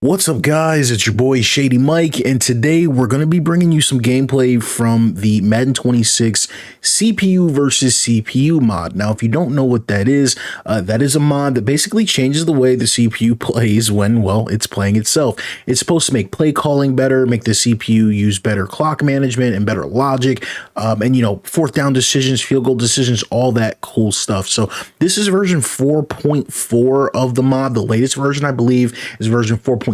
What's up, guys? It's your boy Shady Mike, and today we're going to be bringing you some gameplay from the Madden 26 CPU versus CPU mod. Now, if you don't know what that is a mod that basically changes the way the CPU plays when, well, it's playing itself. It's supposed to make play calling better, make the CPU use better clock management and better logic, and, you know, fourth down decisions, field goal decisions, all that cool stuff. So this is version 4.4 of the mod. The latest version, I believe, is version 4.7,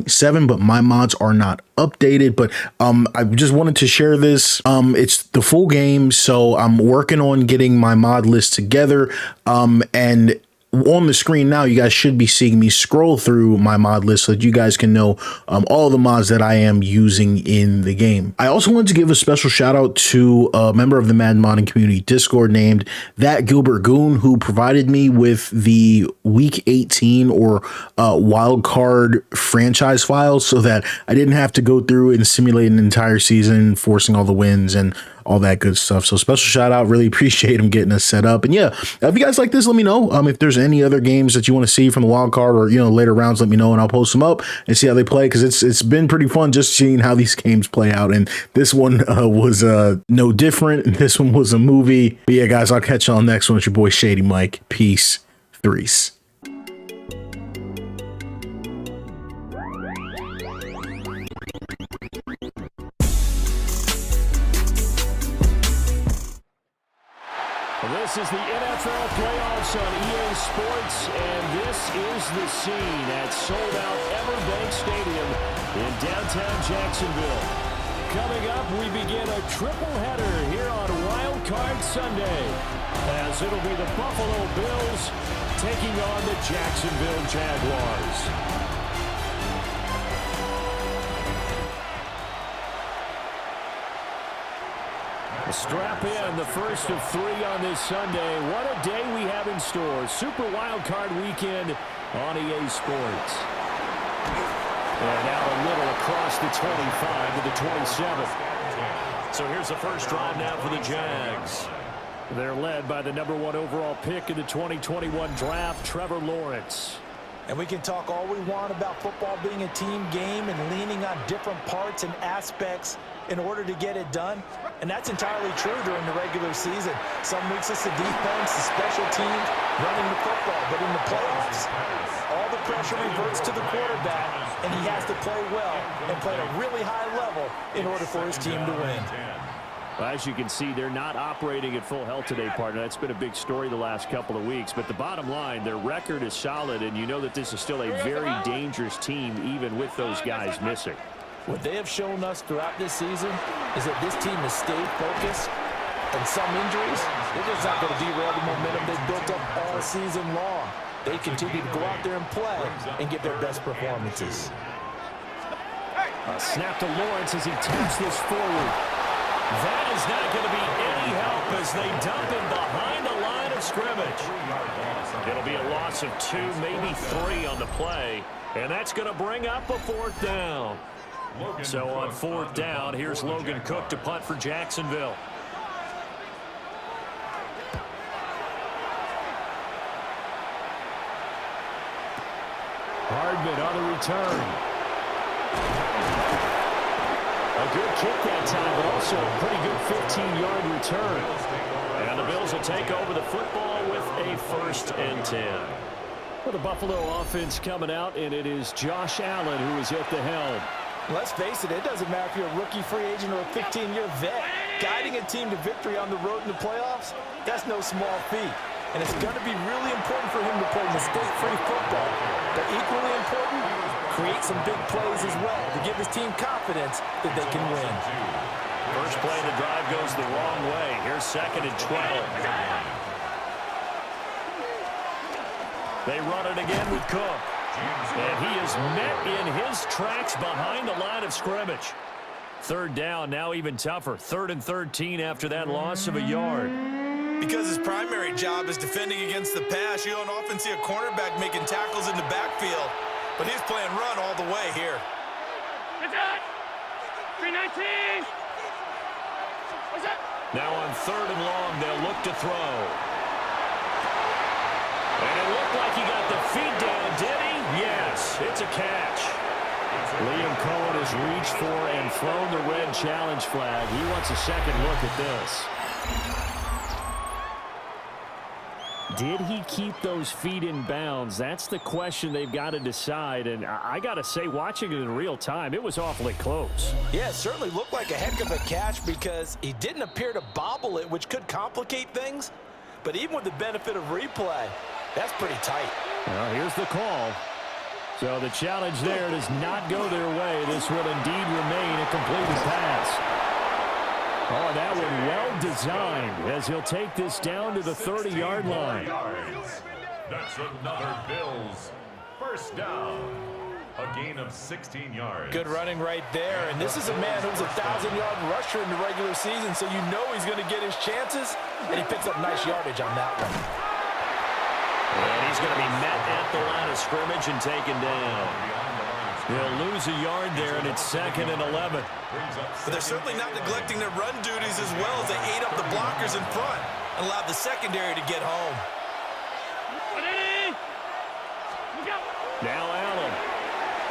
but my mods are not updated. But I just wanted to share this. It's the full game, so I'm working on getting my mod list together, and on the screen now, you guys should be seeing me scroll through my mod list so that you guys can know all the mods that I am using in the game. I also wanted to give a special shout out to a member of the Madden modding community Discord named That Gilbert Goon, who provided me with the Week 18 or wild card franchise files so that I didn't have to go through and simulate an entire season, forcing all the wins and all that good stuff. So special shout out, really appreciate him getting us set up. And yeah, if you guys like this, let me know. If there's any other games that you want to see from the wild card or, you know, later rounds, let me know and I'll post them up and see how they play, because it's been pretty fun just seeing how these games play out. And this one was no different. This one was a movie. But yeah, guys, I'll catch y'all next one. It's your boy Shady Mike. Peace. Threes. This is the NFL playoffs on EA Sports, and this is the scene at sold-out Everbank Stadium in downtown Jacksonville. Coming up, we begin a triple header here on Wild Card Sunday, as it'll be the Buffalo Bills taking on the Jacksonville Jaguars. Strap in, the first of three on this Sunday. What a day we have in store. Super Wild Card Weekend on EA Sports. And now a little across the 25 to the 27. So here's the first drive now for the Jags. They're led by the #1 overall pick in the 2021 draft, Trevor Lawrence. And we can talk all we want about football being a team game and leaning on different parts and aspects in order to get it done. And that's entirely true during the regular season. Some weeks it's the defense, the special teams, running the football. But in the playoffs, all the pressure reverts to the quarterback, and he has to play well and play at a really high level in order for his team to win. Well, as you can see, they're not operating at full health today, partner. That's been a big story the last couple of weeks. But the bottom line, their record is solid, and you know that this is still a very dangerous team, even with those guys missing. What they have shown us throughout this season is that this team has stayed focused, and some injuries, they're just not going to derail the momentum they've built up all season long. They continue to go out there and play and give their best performances. A snap to Lawrence as he taps this forward. That is not going to be any help as they dump him behind the line of scrimmage. It'll be a loss of 2, maybe 3 on the play, and that's going to bring up a fourth down. So on fourth down, here's Logan Cook to punt for Jacksonville. Hardman on the return. A good kick that time, but also a pretty good 15-yard return. And the Bills will take over the football with a 1st and 10. Well, the Buffalo offense coming out, and it is Josh Allen who is at the helm. Let's face it, it doesn't matter if you're a rookie free agent or a 15-year vet. Guiding a team to victory on the road in the playoffs, that's no small feat. And it's going to be really important for him to play mistake-free football. But equally important, create some big plays as well to give his team confidence that they can win. First play of the drive goes the wrong way. Here's 2nd and 12. They run it again with Cook. And he is met in his tracks behind the line of scrimmage. 3rd down, now even tougher. 3rd and 13 after that loss of a yard. Because his primary job is defending against the pass, you don't often see a cornerback making tackles in the backfield. But he's playing run all the way here. 319. Now on 3rd and long, they'll look to throw. And it looked like he got the feet down, did he? Yes, it's a catch. Liam Cohen has reached for and thrown the red challenge flag. He wants a second look at this. Did he keep those feet in bounds? That's the question they've got to decide. And I got to say, watching it in real time, it was awfully close. Yeah, it certainly looked like a heck of a catch because he didn't appear to bobble it, which could complicate things. But even with the benefit of replay, that's pretty tight. Well, here's the call. So the challenge there does not go their way. This will indeed remain a completed pass. Oh, that one well designed as he'll take this down to the 30-yard line. That's another Bills first down. A gain of 16 yards. Good running right there. And this is a man who's a 1,000-yard rusher in the regular season, so you know he's going to get his chances. And he picks up nice yardage on that one. And he's going to be met at the line of scrimmage and taken down. He'll lose a yard there, and it's 2nd and 11. But they're certainly not neglecting their run duties as well as they ate up the blockers in front and allowed the secondary to get home. Now Allen.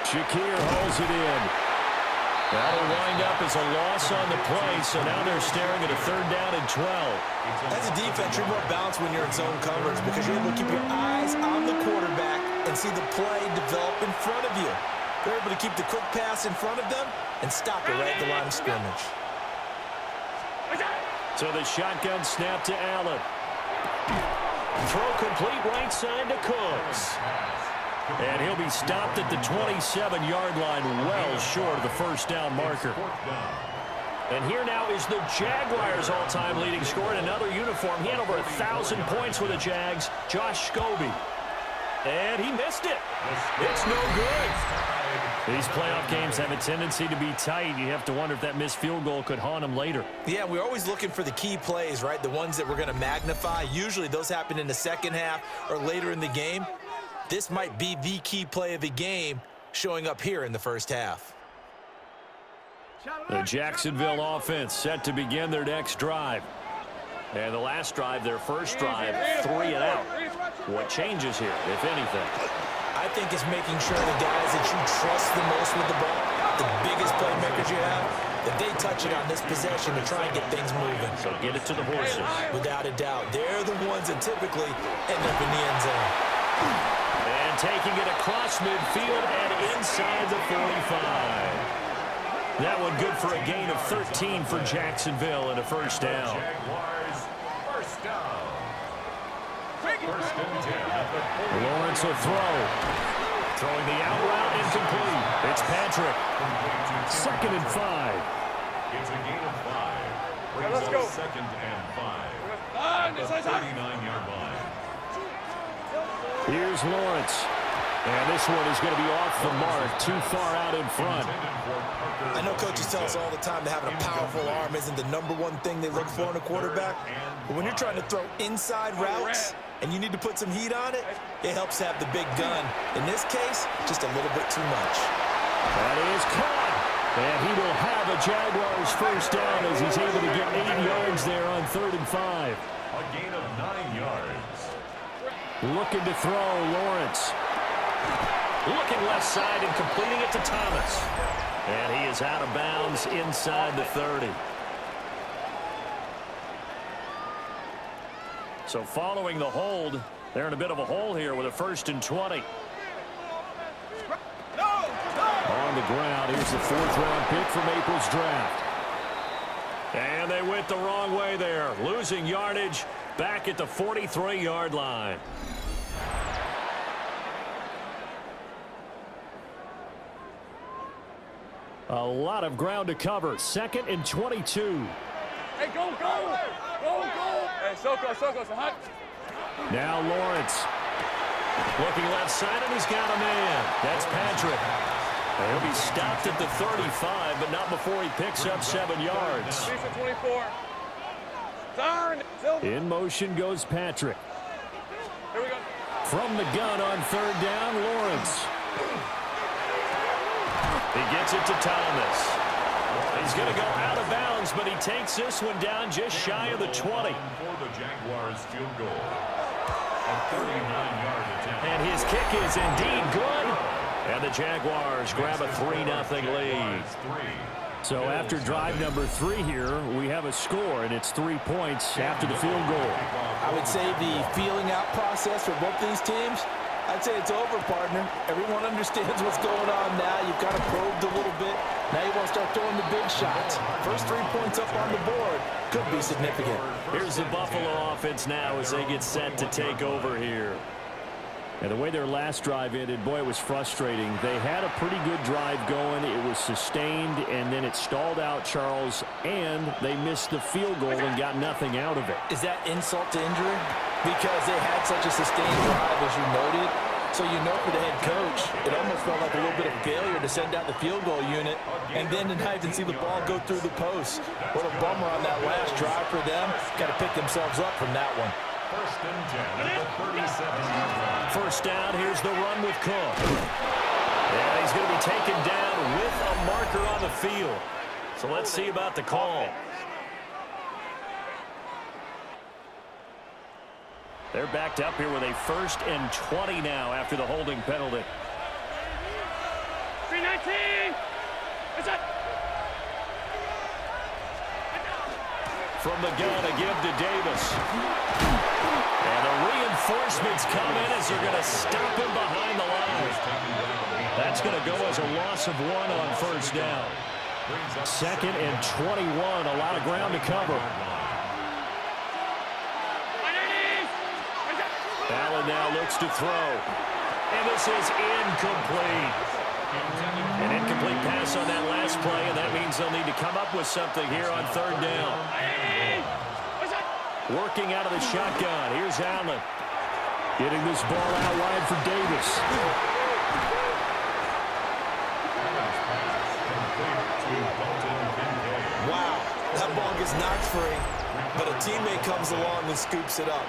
Shakir holds it in. That'll wind up as a loss on the play, so now they're staring at a 3rd down and 12. As a defense, you're more balanced when you're in zone coverage because you're able to keep your eyes on the quarterback and see the play develop in front of you. They're able to keep the quick pass in front of them and stop it right at the line of scrimmage. So the shotgun snap to Allen. Throw complete right side to Cooks. And he'll be stopped at the 27-yard line, well short of the first down marker. And here now is the Jaguars' all-time leading scorer in another uniform. He had over 1,000 points with the Jags, Josh Scobie. And he missed it. It's no good. These playoff games have a tendency to be tight. You have to wonder if that missed field goal could haunt him later. Yeah, we're always looking for the key plays, right? The ones that we're going to magnify. Usually those happen in the second half or later in the game. This might be the key play of the game showing up here in the first half. The Jacksonville offense set to begin their next drive. And the last drive, their first drive, 3 and out. What changes here, if anything? I think it's making sure the guys that you trust the most with the ball, the biggest playmakers you have, that they touch it on this possession to try and get things moving. So get it to the horses. Without a doubt. They're the ones that typically end up in the end zone. And taking it across midfield and inside the 45. That one good for a gain of 13 for Jacksonville and a first down. Jaguars first down. First and 10. Lawrence will throw. Throwing the out route incomplete. It's Patrick. 2nd and 5. It's a gain of 5. Brings up 2nd and 5. The 39-yard line. Here's Lawrence. And this one is going to be off the mark, too far out in front. I know coaches tell us all the time that having a powerful arm isn't the #1 thing they look for in a quarterback. But when you're trying to throw inside routes and you need to put some heat on it, it helps have the big gun. In this case, just a little bit too much. That is caught. And he will have a Jaguars first down as he's able to get 8 yards there on 3rd and 5. A gain of 9 yards. Looking to throw, Lawrence. Looking left side and completing it to Thomas. And he is out of bounds inside the 30. So following the hold, they're in a bit of a hole here with a 1st and 20. On the ground, here's the 4th-round pick from April's draft. And they went the wrong way there, losing yardage back at the 43-yard line. A lot of ground to cover. 2nd and 22. Hey, go! Hey, Soko, hot. Now Lawrence. Looking left side, and he's got a man. That's Patrick. And he'll be stopped at the 35, but not before he picks up 7 yards. 24. In motion goes Patrick. Here we go. From the gun on 3rd down, Lawrence. He gets it to Thomas. He's going to go out of bounds, but he takes this one down just shy of the 20. For the Jaguars field goal. A 39-yard attempt. And his kick is indeed good. And the Jaguars grab a 3-0 lead. So after drive number 3 here, we have a score, and it's 3 points after the field goal. I would say the feeling out process for both these teams, I'd say it's over, partner. Everyone understands what's going on now. You've kind of probed a little bit. Now you want to start throwing the big shots. First 3 points up on the board could be significant. Here's the Buffalo offense now as they get set to take over here. And the way their last drive ended, boy, it was frustrating. They had a pretty good drive going. It was sustained, and then it stalled out, Charles, and they missed the field goal and got nothing out of it. Is that insult to injury? Because they had such a sustained drive, as you noted. So you know for the head coach, it almost felt like a little bit of failure to send out the field goal unit and then to not even see the ball go through the post. What a bummer on that last drive for them. Got to pick themselves up from that one. First and 10 at the 37-yard line. First down, here's the run with Cook. And he's going to be taken down with a marker on the field. So let's see about the call. They're backed up here with a 1st and 20 now after the holding penalty. 319! What's up? From the gun, a give to Davis. And the reinforcements come in as they're going to stop him behind the line. That's going to go as a loss of 1 on first down. 2nd and 21, a lot of ground to cover. Allen now looks to throw. And this is incomplete. An incomplete pass on that last play, and that means they'll need to come up with something here on 3rd down. Working out of the shotgun. Here's Allen. Getting this ball out wide for Davis. Wow, that ball gets knocked free, but a teammate comes along and scoops it up.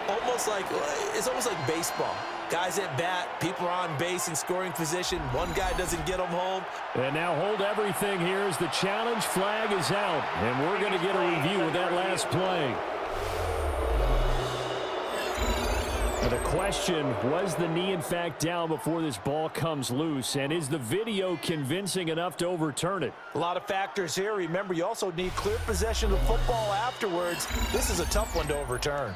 It's almost like baseball. Guys at bat, people are on base in scoring position. One guy doesn't get them home. And now hold everything here as the challenge flag is out. And we're going to get a review of that last play. The question, was the knee in fact down before this ball comes loose? And is the video convincing enough to overturn it? A lot of factors here. Remember, you also need clear possession of the football afterwards. This is a tough one to overturn.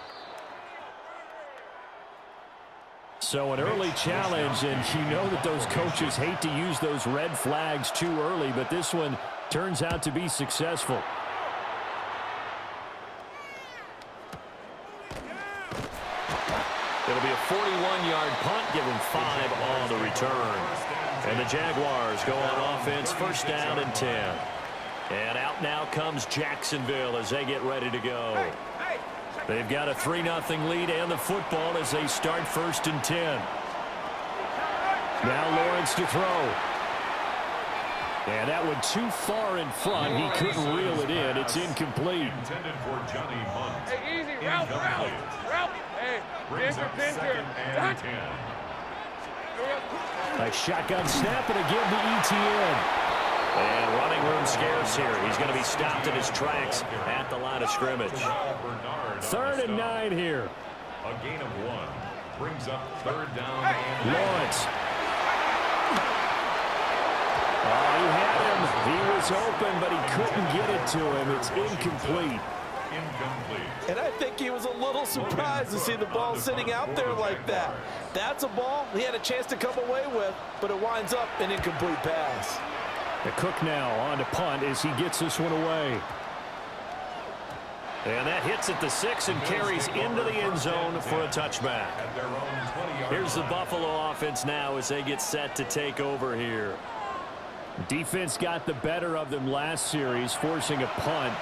So an early challenge, and you know that those coaches hate to use those red flags too early, but this one turns out to be successful. It'll be a 41-yard punt, giving 5 on the return. And the Jaguars go on offense, 1st down and 10. And out now comes Jacksonville as they get ready to go. They've got a 3-0 lead and the football as they start 1st and 10. Now Lawrence to throw. And that one too far in front. He couldn't reel it in. It's incomplete. Intended for Johnny Munt. Hey, easy. Route. Hey, Brings up 2nd and 10. A shotgun snap and a give to ETN. And running room scarce here. He's going to be stopped in his tracks at the line of scrimmage. 3rd and 9 here. A gain of 1. Brings up 3rd down and Lawrence. Oh, he had him. He was open, but he couldn't get it to him. It's incomplete. incomplete. And I think he was a little surprised to see the ball sitting out there like that. That's a ball he had a chance to come away with, but it winds up an incomplete pass. The Cook now on to punt as he gets this one away. And that hits at the 6 and carries into the end zone for a touchback. Here's the Buffalo offense now as they get set to take over here. Defense got the better of them last series, forcing a punt.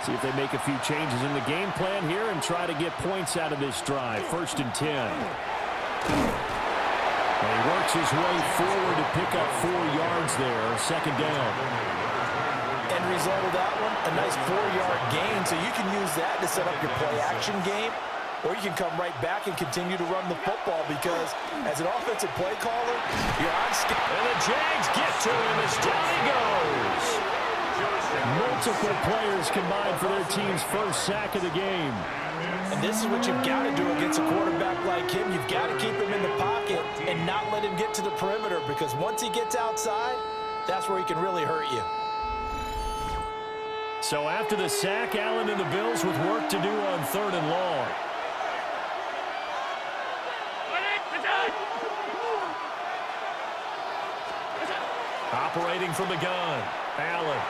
See if they make a few changes in the game plan here and try to get points out of this drive. 1st and 10. And he works his way forward to pick up 4 yards there. 2nd down. End result of that one, a nice 4-yard gain, so you can use that to set up your play-action game, or you can come right back and continue to run the football because as an offensive play caller, you're on schedule. And the Jags get to him as down he goes. Multiple players combined for their team's first sack of the game. And this is what you've got to do against a quarterback like him. You've got to keep him in the pocket and not let him get to the perimeter, because once he gets outside, that's where he can really hurt you. So after the sack, Allen and the Bills with work to do on 3rd and long. Operating from the gun, Allen.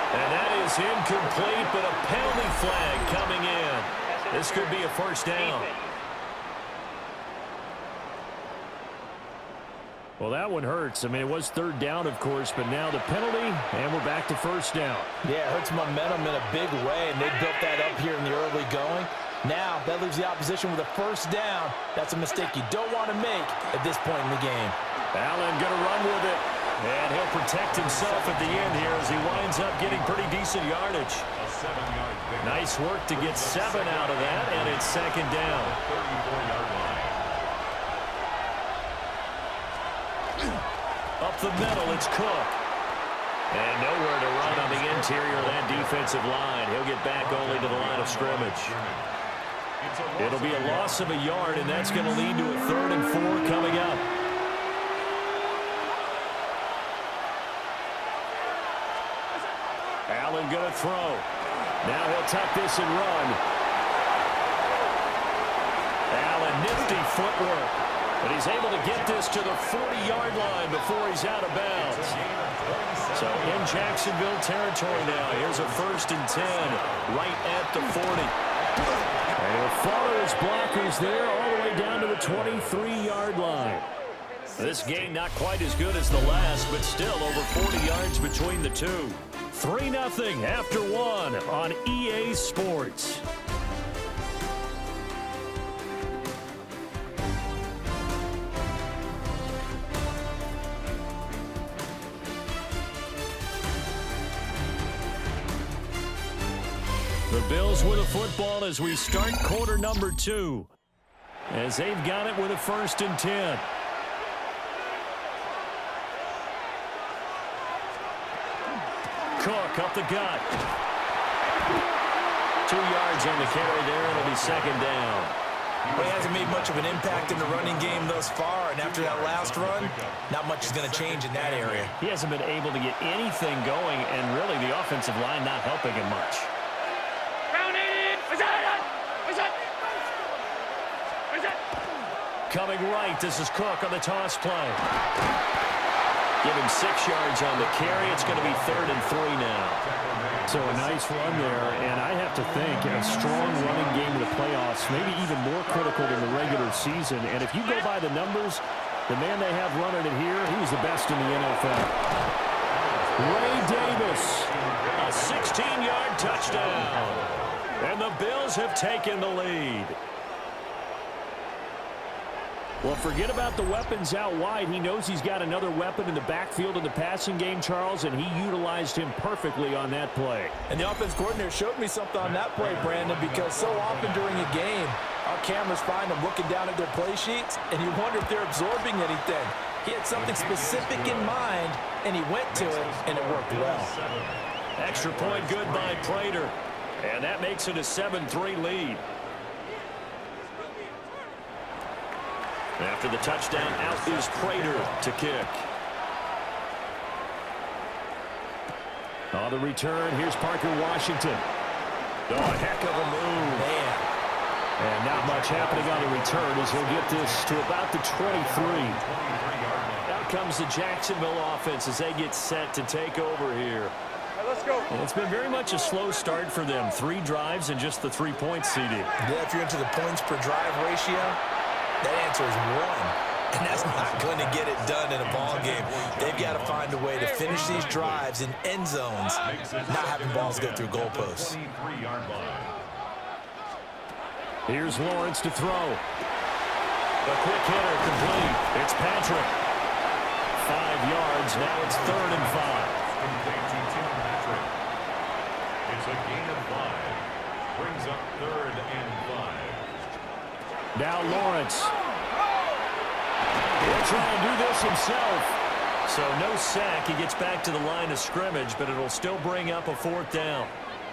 And that is incomplete, but a penalty flag coming in. This could be a first down. Well, that one hurts. I mean, it was 3rd down, of course, but now the penalty, and we're back to first down. Yeah, it hurts momentum in a big way, and they built that up here in the early going. Now, that leaves the opposition with a first down. That's a mistake you don't want to make at this point in the game. Allen going to run with it, and he'll protect himself at the end here as he winds up getting pretty decent yardage. A 7-yard pick. Nice work to get 7 out of that, and it's 2nd down. 34-yard line. Up the middle, it's Cook. And nowhere to run on the interior of that defensive line. He'll get back only to the line of scrimmage. It'll be a loss of a yard, and that's going to lead to a 3rd and 4 coming up. Allen going to throw. Now he'll tuck this and run. Allen, nifty footwork. But he's able to get this to the 40-yard line before he's out of bounds. So in Jacksonville territory now. Here's a 1st and 10 right at the 40. And he'll follow his blockers there all the way down to the 23-yard line. This game not quite as good as the last, but still over 40 yards between the two. 3-0 after 1 on EA Sports. The Bills with a football as we start quarter number 2. As they've got it with a 1st and 10. Cook up the gut. 2 yards on the carry there. It'll be 2nd down. Well, he hasn't made much of an impact in the running game thus far, and after that last run, not much is going to change in that area. He hasn't been able to get anything going, and really the offensive line not helping him much. Coming right, this is Cook on the toss play. Give him 6 yards on the carry. It's going to be 3rd and 3 now. So a nice run there, and I have to think a strong running game in the playoffs, maybe even more critical than the regular season. And if you go by the numbers, the man they have running it here, he was the best in the NFL. Ray Davis, a 16-yard touchdown. And the Bills have taken the lead. Well, forget about the weapons out wide. He knows he's got another weapon in the backfield in the passing game, Charles, and he utilized him perfectly on that play. And the offense coordinator showed me something on that play, Brandon, because so often during a game, our cameras find them looking down at their play sheets, and you wonder if they're absorbing anything. He had something specific in mind, and he went to it, and it worked well. Extra point good by Prater, and that makes it a 7-3 lead. After the touchdown, out is Prater to kick. On the return, here's Parker Washington. Oh, a heck of a move. Man. And not much happening on the return as he'll get this to about the 23. Out comes the Jacksonville offense as they get set to take over here. Let's go. And it's been very much a slow start for them. 3 drives and just the 3 points CD. Yeah, if you're into the points per drive ratio, that answer is 1. And that's not going to get it done in a ball game. They've got to find a way to finish these drives in end zones, not having balls go through goalposts. Here's Lawrence to throw. A quick hitter complete. It's Patrick. 5 yards. Now it's 3rd and 5. It's a gain of 5. Brings up 3rd and 5. Now Lawrence. He'll try and do this himself. So no sack. He gets back to the line of scrimmage, but it'll still bring up a 4th down.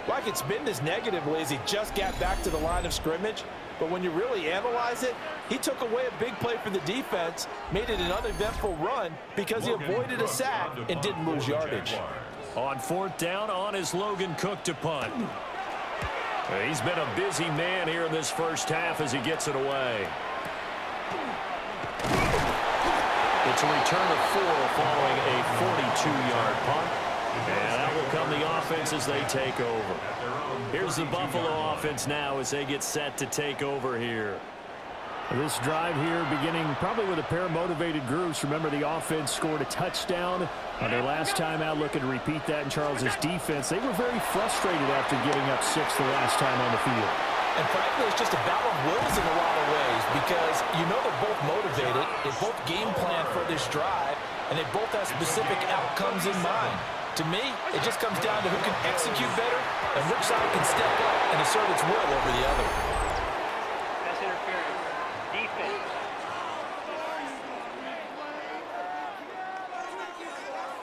Well, I could spin this negatively as he just got back to the line of scrimmage. But when you really analyze it, he took away a big play for the defense, made it an uneventful run because he avoided a sack and didn't lose yardage. On 4th down, on is Logan Cook to punt. He's been a busy man here in this first half as he gets it away. It's a return of 4 following a 42-yard punt. And out will come the offense as they take over. Here's the Buffalo offense now as they get set to take over here. This drive here beginning probably with a pair of motivated groups. Remember, the offense scored a touchdown on their last time out. Looking to repeat that in Charles's defense. They were very frustrated after giving up 6 the last time on the field. And frankly, it's just a battle of wills in a lot of ways because you know they're both motivated. They both game plan for this drive, and they both have specific outcomes in mind. To me, it just comes down to who can execute better and which side can step up and assert its will over the other. That's interference. Defense.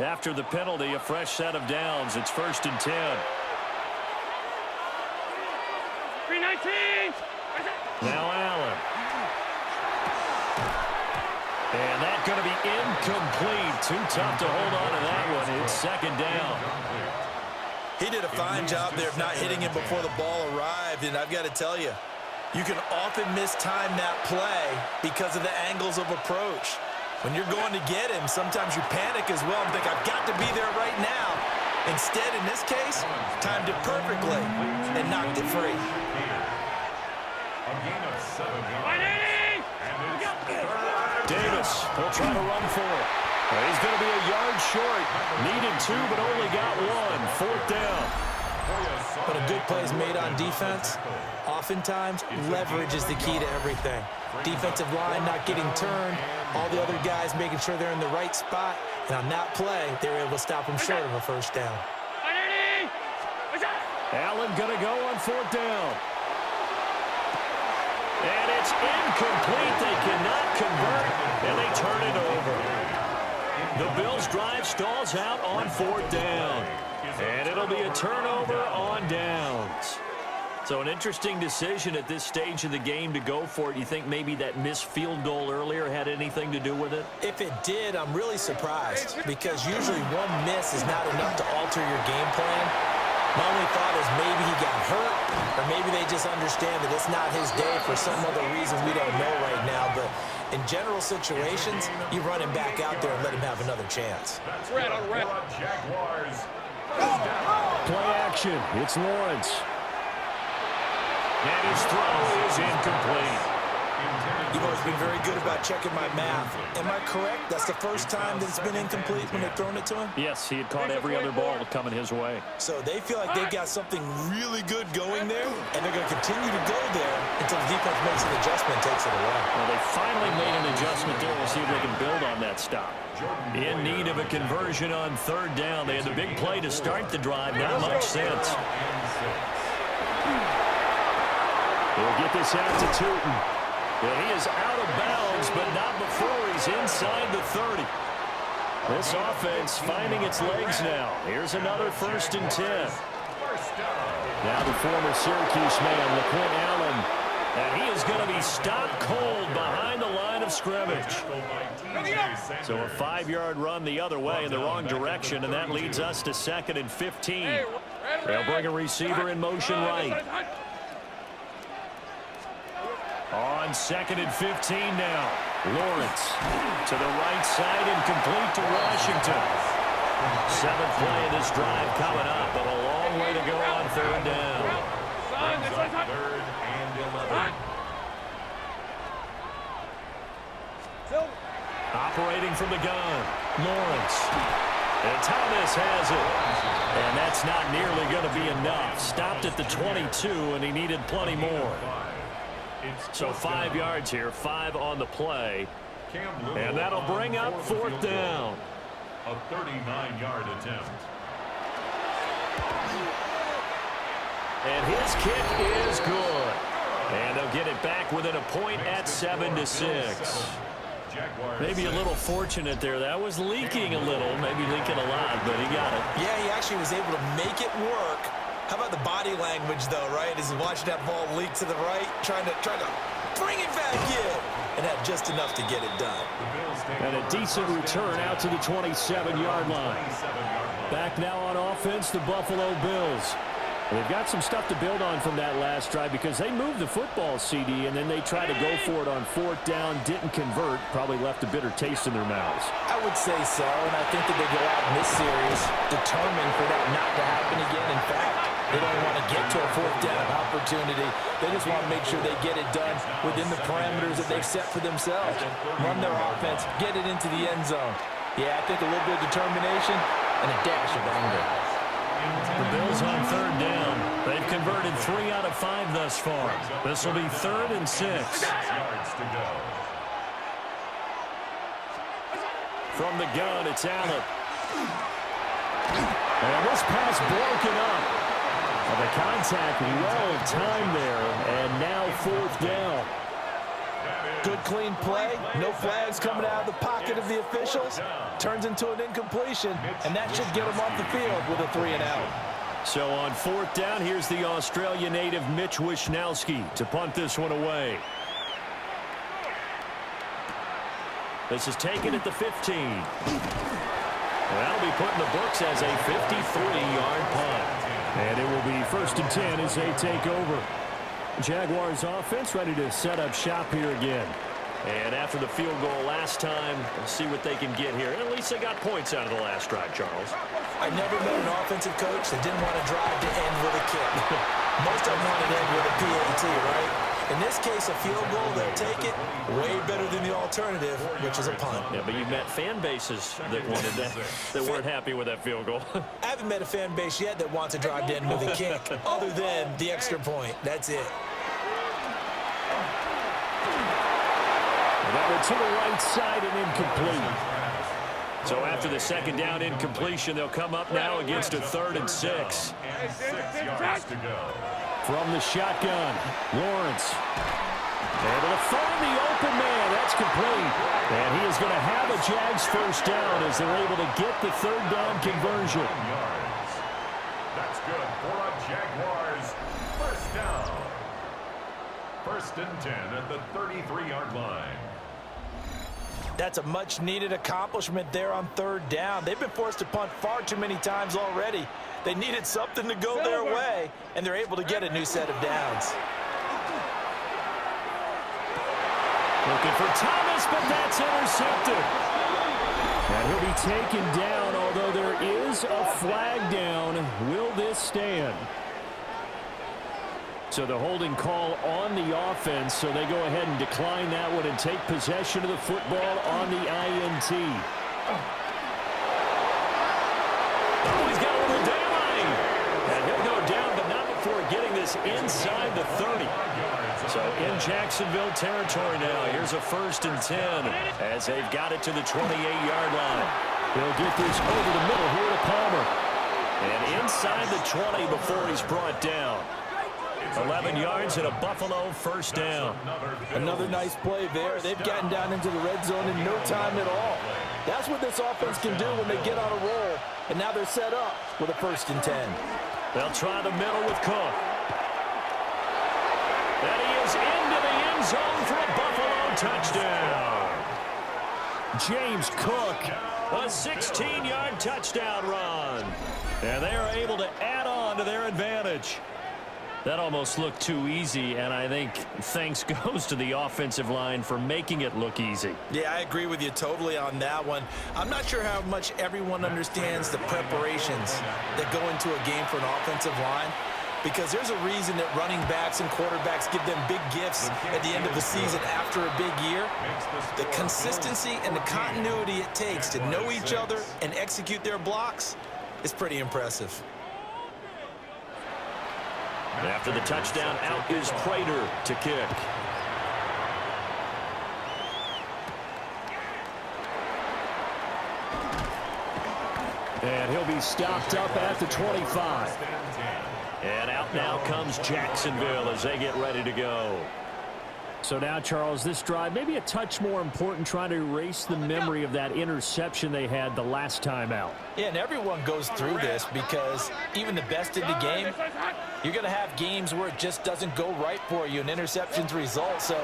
After the penalty, a fresh set of downs. It's 1st and 10. 319. Now Allen. And that's going to be incomplete. Too tough to hold on to that one. It's 2nd down. He did a fine job there of not hitting him before the ball arrived, and I've got to tell you, you can often mistime that play because of the angles of approach. When you're going to get him, sometimes you panic as well and think, I've got to be there right now. Instead, in this case, timed it perfectly and knocked it free. A gain of 7 yards. Davis will try to run for it. He's going to be a yard short. Needed 2, but only got 1. 4th down. But a good play is made on defense. Oftentimes, leverage is the key to everything. Defensive line not getting turned. All the other guys making sure they're in the right spot. And on that play, they were able to stop him short of a 1st down. Allen going to go on 4th down. And it's incomplete. They cannot convert, and they turn it over. The Bills' drive stalls out on 4th down. And it'll be a turnover on downs. So an interesting decision at this stage of the game to go for it. You think maybe that missed field goal earlier had anything to do with it? If it did, I'm really surprised because usually one miss is not enough to alter your game plan. My only thought is maybe he got hurt, or maybe they just understand that it's not his day for some other reason we don't know right now. But in general situations, you run him back out there and let him have another chance. Jaguars. Play action. It's Lawrence. And his throw is incomplete. You've always been very good about checking my math. Am I correct? That's the first time that it's been incomplete when they've thrown it to him? Yes, he had caught every other ball coming his way. So they feel like they've got something really good going there, and they're going to continue to go there until the defense makes an adjustment and takes it away. Well, they finally made an adjustment there. We'll see if they can build on that stop. In need of a conversion on 3rd down. They had the big play to start the drive. Not much sense. They'll get this out to Tootin. Well, he is out of bounds, but not before he's inside the 30. This offense finding its legs now. Here's another 1st and 10. Now the former Syracuse man, LaQuint Allen. And he is going to be stopped cold behind the line of scrimmage. So a 5-yard run the other way in the wrong direction, and that leads us to 2nd and 15. They'll bring a receiver in motion right. On 2nd and 15 now. Lawrence to the right side and complete to Washington. 7th play of this drive coming up, but a long way to go on 3rd down. 3rd and 11. Operating from the gun, Lawrence. And Thomas has it. And that's not nearly going to be enough. Stopped at the 22, and he needed plenty more. So 5 yards here, 5 on the play. And that'll bring up 4th down. A 39-yard attempt. And his kick is good. And they'll get it back within a point at 7-6. Jaguars. Maybe a little fortunate there. That was leaking a little, maybe leaking a lot, but he got it. Yeah, he actually was able to make it work. How about the body language, though, right? As he's watching that ball leak to the right, trying to bring it back in, and had just enough to get it done. And a decent return out to the 27-yard line. Back now on offense, the Buffalo Bills. They've got some stuff to build on from that last drive because they moved the football, CD, and then they tried to go for it on 4th down, didn't convert, probably left a bitter taste in their mouths. I would say so, and I think that they go out in this series determined for that not to happen again. In fact, they don't want to get to a 4th down opportunity. They just want to make sure they get it done within the parameters that they've set for themselves. Run their offense, get it into the end zone. Yeah, I think a little bit of determination and a dash of anger. The Bills on 3rd down. They've converted 3 out of 5 thus far. This will be 3rd and 6. Yards to go. From the gun, it's Allen. And this pass broken up. Well, the contact well timed there, and now 4th down. Good clean play, no flags coming out of the pocket of the officials. Turns into an incompletion, and that should get them off the field with a 3 and out. So on 4th down, here's the Australia native Mitch Wishnowski to punt this one away. This is taken at the 15. That'll be put in the books as a 53-yard punt. And it will be 1st and 10 as they take over. Jaguars offense ready to set up shop here again. And after the field goal last time, we'll see what they can get here. At least they got points out of the last drive, Charles. I never met an offensive coach that didn't want to drive to end with a kick. Most of them want to end with a PAT, right? In this case, a field goal, they'll take it way better than the alternative, which is a punt. Yeah, but you've met fan bases that wanted that, that weren't happy with that field goal. I haven't met a fan base yet that wants to drive to end with a kick, other than the extra point. That's it. That one to the right side and incomplete. So after the 2nd down incompletion, they'll come up now against a 3rd and 6. And 6 yards to go. From the shotgun, Lawrence. Able to find the open man. That's complete. And he is going to have a Jags 1st down as they're able to get the 3rd down conversion. Yards. That's good for a Jaguars 1st down. 1st and 10 at the 33-yard line. That's a much-needed accomplishment there on 3rd down. They've been forced to punt far too many times already. They needed something to go their way, and they're able to get a new set of downs. Looking for Thomas, but that's intercepted. And he'll be taken down, although there is a flag down. Will this stand? So the holding call on the offense, so they go ahead and decline that one and take possession of the football on the INT. Oh, he's got a little daylight. And he'll go down, but not before getting this inside the 30. So in Jacksonville territory now, here's a 1st and 10 as they've got it to the 28-yard line. They'll get this over the middle here to Palmer. And inside the 20 before he's brought down. 11 yards and a Buffalo 1st down. Another nice play there. They've gotten down into the red zone in no time at all. That's what this offense can do when they get on a roll. And now they're set up with a 1st and 10. They'll try the middle with Cook. And he is into the end zone for a Buffalo touchdown. James Cook, a 16-yard touchdown run. And they are able to add on to their advantage. That almost looked too easy, and I think thanks goes to the offensive line for making it look easy. Yeah, I agree with you totally on that one. I'm not sure how much everyone understands the preparations that go into a game for an offensive line, because there's a reason that running backs and quarterbacks give them big gifts at the end of the season after a big year. The consistency and the continuity it takes to know each other and execute their blocks is pretty impressive. After the touchdown, out is Prater to kick. And he'll be stopped up at the 25. And out now comes Jacksonville as they get ready to go. So now, Charles, this drive maybe a touch more important, trying to erase the memory of that interception they had the last time out. Yeah, and everyone goes through this because even the best in the game, you're going to have games where it just doesn't go right for you, and interceptions result. So,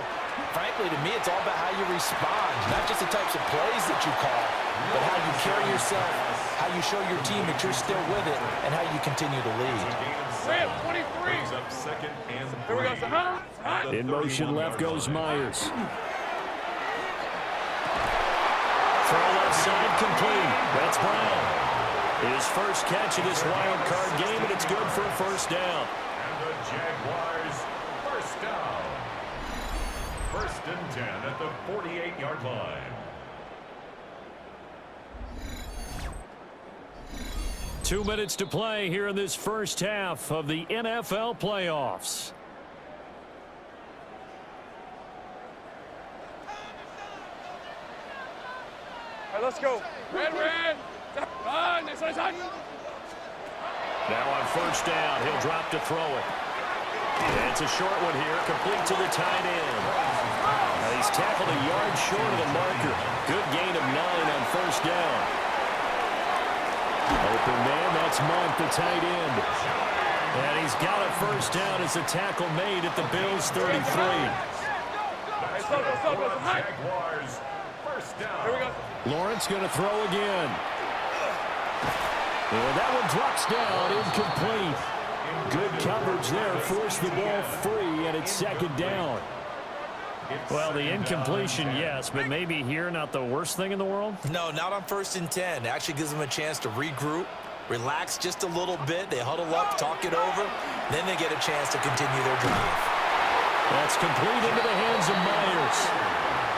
frankly, to me, it's all about how you respond, not just the types of plays that you call, but how you carry yourself, how you show your team that you're still with it, and how you continue to lead. In motion, left goes Myers. Throw left side complete. That's Brown. His first catch of this wild card game, and it's good for a first down. And the Jaguars first down. 1st and 10 at the 48-yard line. 2 minutes to play here in this first half of the NFL playoffs. All right, let's go. Red. Now on first down, he'll drop to throw it. And it's a short one here, complete to the tight end. Now he's tackled a yard short of the marker. Good gain of 9 on first down. Open man, that's Monk, the tight end. And he's got a first down as a tackle made at the Bills' 33. Jaguars first down. Here we go. Lawrence going to throw again. And that one drops down, incomplete. Good coverage there, forced the ball free, and it's second down. Well, the incompletion, yes, but maybe here not the worst thing in the world? No, not on 1st and 10. Actually gives them a chance to regroup, relax just a little bit. They huddle up, talk it over, then they get a chance to continue their drive. That's complete into the hands of Myers.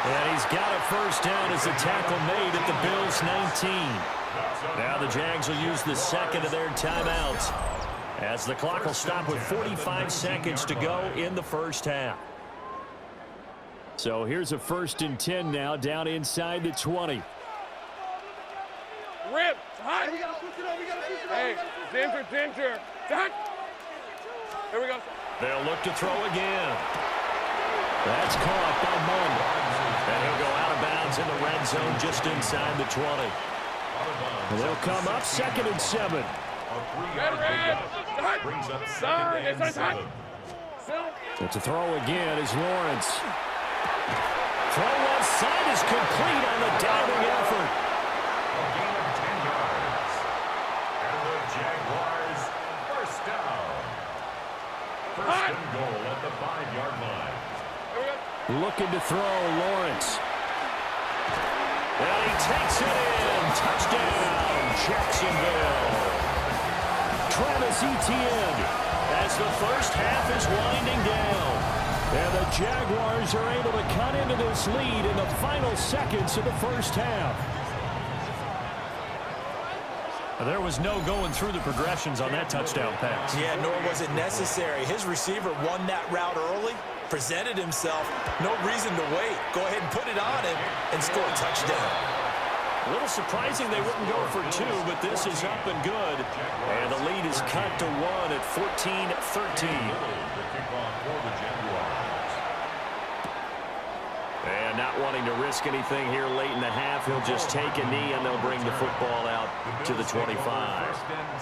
And he's got a first down as a tackle made at the Bills' 19. Now the Jags will use the second of their timeouts, as the clock will stop with 45 seconds to go in the first half. So here's a 1st and 10 now, down inside the 20. Rip. Hot. Hey, Ginger. Here we go. They'll look to throw again. That's caught by Munn. And he'll go out of bounds in the red zone just inside the 20. And they'll come up 2nd and 7. Red. Brings up 2nd and 7. So to throw again is Lawrence. Throw left side is complete on the diving effort. A gain of 10 yards. And the Jaguars first down. 1st and goal at the 5-yard line. Looking to throw, Lawrence. And he takes it in. Touchdown, Jacksonville. Travis Etienne, as the first half is winding down. And the Jaguars are able to cut into this lead in the final seconds of the first half. There was no going through the progressions on that touchdown pass. Yeah, nor was it necessary. His receiver won that route early, presented himself. No reason to wait. Go ahead and put it on him and score a touchdown. A little surprising they wouldn't go for 2, but this is up and good. And the lead is cut to 1 at 14-13. And not wanting to risk anything here late in the half, he'll just take a knee and they'll bring the football out to the 25.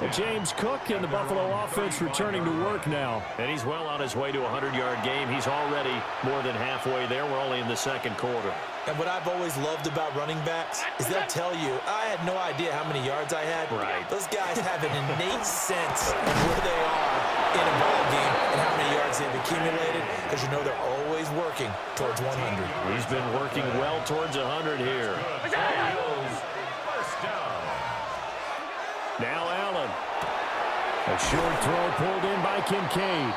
Well, James Cook and the Buffalo offense returning to work now. And he's well on his way to a 100-yard game. He's already more than halfway there. We're only in the second quarter. And what I've always loved about running backs is they'll tell you, I had no idea how many yards I had. Right. Those guys have an innate sense of where they are in a ball game and how many yards they've accumulated, because you know they're always working towards 100. He's been working well towards 100 here. First down. Now Allen. A short throw pulled in by Kincaid.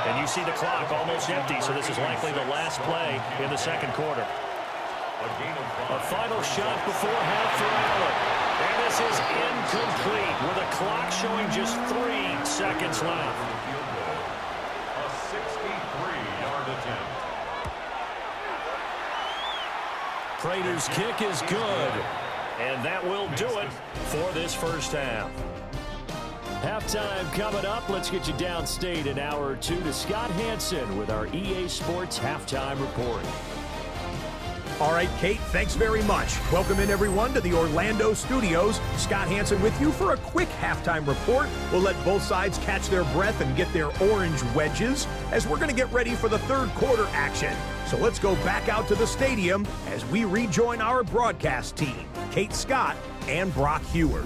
And you see the clock almost empty, so this is likely the last play in the second quarter. A final shot before half for Allen. And this is incomplete with the clock showing just 3 seconds left. A 63-yard attempt. Prater's kick is good. And that will do it for this first half. Halftime coming up. Let's get you downstate an hour or two to Scott Hansen with our EA Sports Halftime Report. All right, Kate, thanks very much. Welcome in, everyone, to the Orlando studios. Scott Hansen with you for a quick halftime report. We'll let both sides catch their breath and get their orange wedges as we're going to get ready for the third quarter action. So let's go back out to the stadium as we rejoin our broadcast team, Kate Scott and Brock Heward.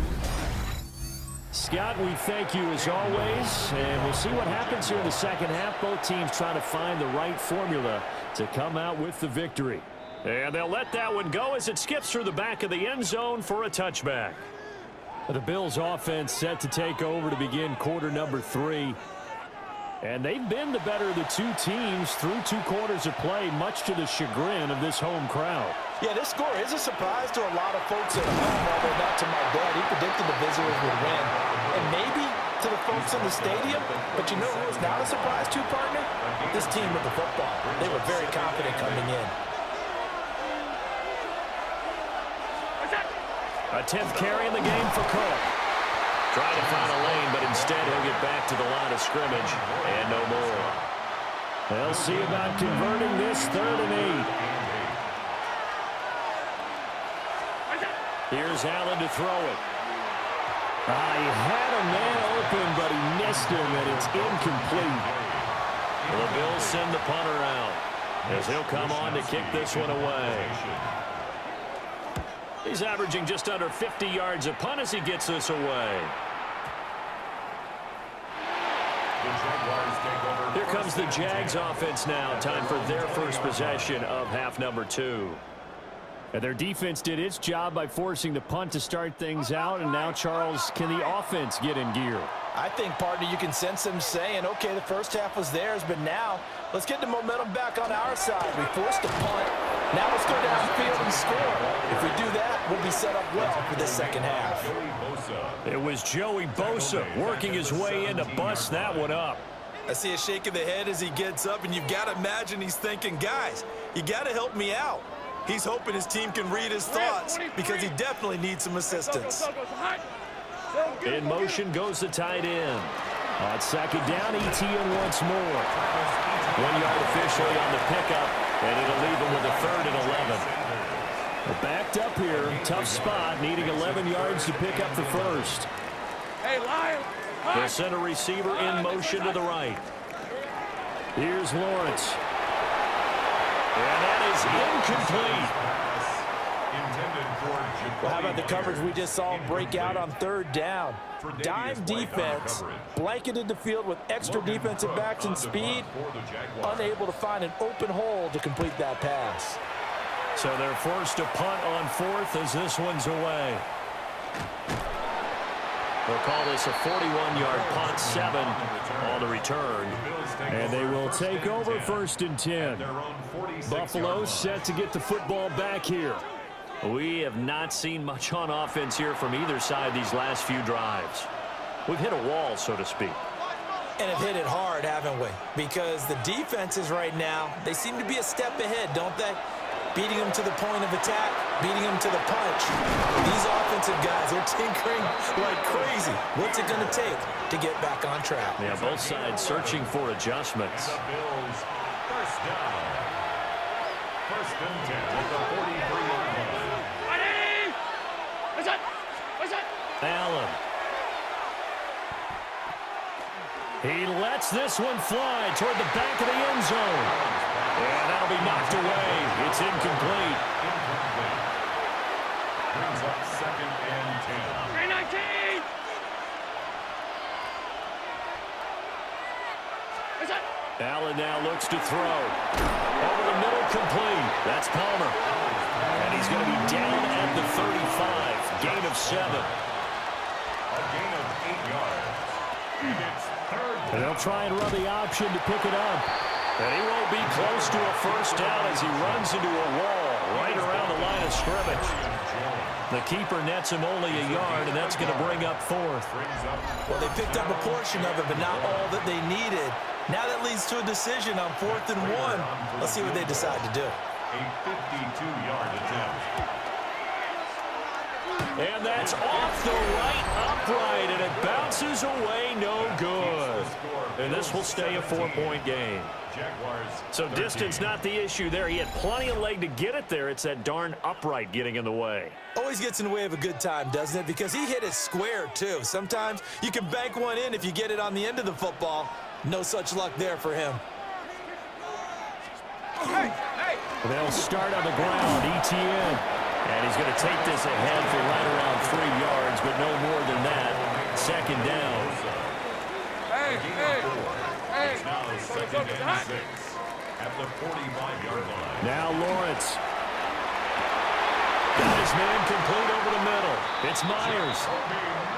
Scott, we thank you as always, and we'll see what happens here in the second half. Both teams trying to find the right formula to come out with the victory. And they'll let that one go as it skips through the back of the end zone for a touchback. The Bills offense set to take over to begin quarter number 3. And they've been the better of the two teams through 2 quarters of play, much to the chagrin of this home crowd. Yeah, this score is a surprise to a lot of folks at home, although not to my dad. He predicted the visitors would win. And maybe to the folks in the stadium, but you know who was not a surprise to, partner? This team with the football. They were very confident coming in. A 10th carry in the game for Cook. Trying to find a lane, but instead he'll get back to the line of scrimmage and no more. They'll see about converting this 3rd and 8. Here's Allen to throw it. He had a man open, but he missed him, and it's incomplete. The Bills send the punter out as he'll come on to kick this one away. He's averaging just under 50 yards a punt as he gets this away. Here comes the Jags offense now. Time for their first possession of half number 2. And their defense did its job by forcing the punt to start things out. And now, Charles, can the offense get in gear? I think, partner, you can sense them saying, okay, the first half was theirs, but now let's get the momentum back on our side. We forced a punt. Now let's go downfield and score. If we do that, we'll be set up well for this second half. It was Joey Bosa working his way in to bust that one up. I see a shake of the head as he gets up, and you've got to imagine he's thinking, guys, you got to help me out. He's hoping his team can read his thoughts because he definitely needs some assistance. In motion goes the tight end. On second down, ETN once more. 1 yard officially on the pickup, and it'll leave him with a 3rd and 11. Well, backed up here, tough spot, needing 11 yards to pick up the first. Hey, Lion! They'll send a receiver in motion to the right. Here's Lawrence. And that is incomplete. Well, how about the coverage we just saw him break out on 3rd down? Dime defense, blanketed the field with extra defensive backs and speed, unable to find an open hole to complete that pass. So they're forced to punt on 4th as this one's away. They'll call this a 41-yard punt, 7 on the return. And they will take over 1st and 10. Buffalo set to get the football back here. We have not seen much on offense here from either side these last few drives. We've hit a wall, so to speak. And have hit it hard, haven't we? Because the defenses right now, they seem to be a step ahead, don't they? Beating them to the point of attack, beating them to the punch. These offensive guys are tinkering like crazy. What's it going to take to get back on track? Yeah, both sides searching for adjustments. The Bills, first down. 1st and 10 at the 43-yard line. Allen. He lets this one fly toward the back of the end zone. And that'll be knocked away. It's incomplete. Brings up 2nd and 10. 319! Allen now looks to throw. Over the middle, complete. That's Palmer. And he's going to be down at the 35. Gain of 7. A gain of 8 yards. And it's 3rd And they'll try and run the option to pick it up. And he won't be close to a first down as he runs into a wall right around the line of scrimmage. The keeper nets him only a yard, and that's going to bring up 4th. Well, they picked up a portion of it, but not all that they needed. Now that leads to a decision on 4th and 1. Let's see what they decide to do. A 52-yard attempt. And that's off the right upright, and it bounces away, no good. And this will stay a 4-point game. So distance not the issue there. He had plenty of leg to get it there. It's that darn upright getting in the way. Always gets in the way of a good time, doesn't it? Because he hit it square, too. Sometimes you can bank one in if you get it on the end of the football. No such luck there for him. They'll start on the ground, ETN. And he's going to take this ahead for right around 3 yards, but no more than that. Second down. It's now 2nd and 6 at the 45-yard line. Now Lawrence. Got his man complete over the middle. It's Myers.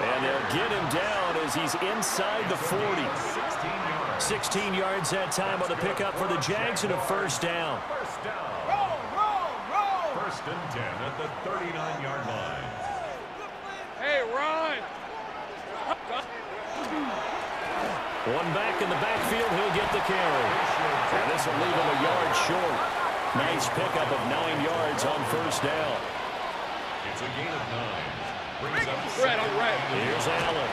And they'll get him down as he's inside the 40. 16 yards that time on the pickup for the Jags and a first down. First and 10 at the 39-yard line. Hey, run! One back in the backfield, he'll get the carry. And this will leave him a yard short. Nice pickup of 9 yards on first down. It's a gain of 9. Brings up Here's Allen.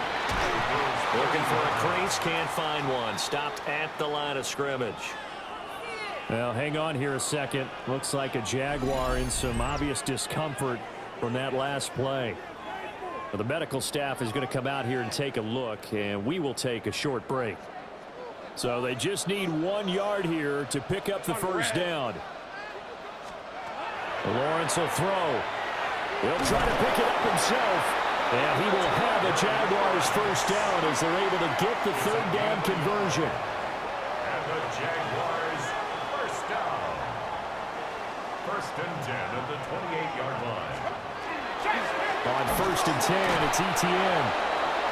Looking for a crease, can't find one. Stopped at the line of scrimmage. Well, hang on here a second. Looks like a Jaguar in some obvious discomfort from that last play. Well, the medical staff is going to come out here and take a look, and we will take a short break. So they just need 1 yard here to pick up the first down. Lawrence will throw. He'll try to pick it up himself, and he will have the Jaguars first down as they're able to get the third down conversion. And the Jaguars first down. First and 10 at the 28-yard line. On first and 10, it's ETN.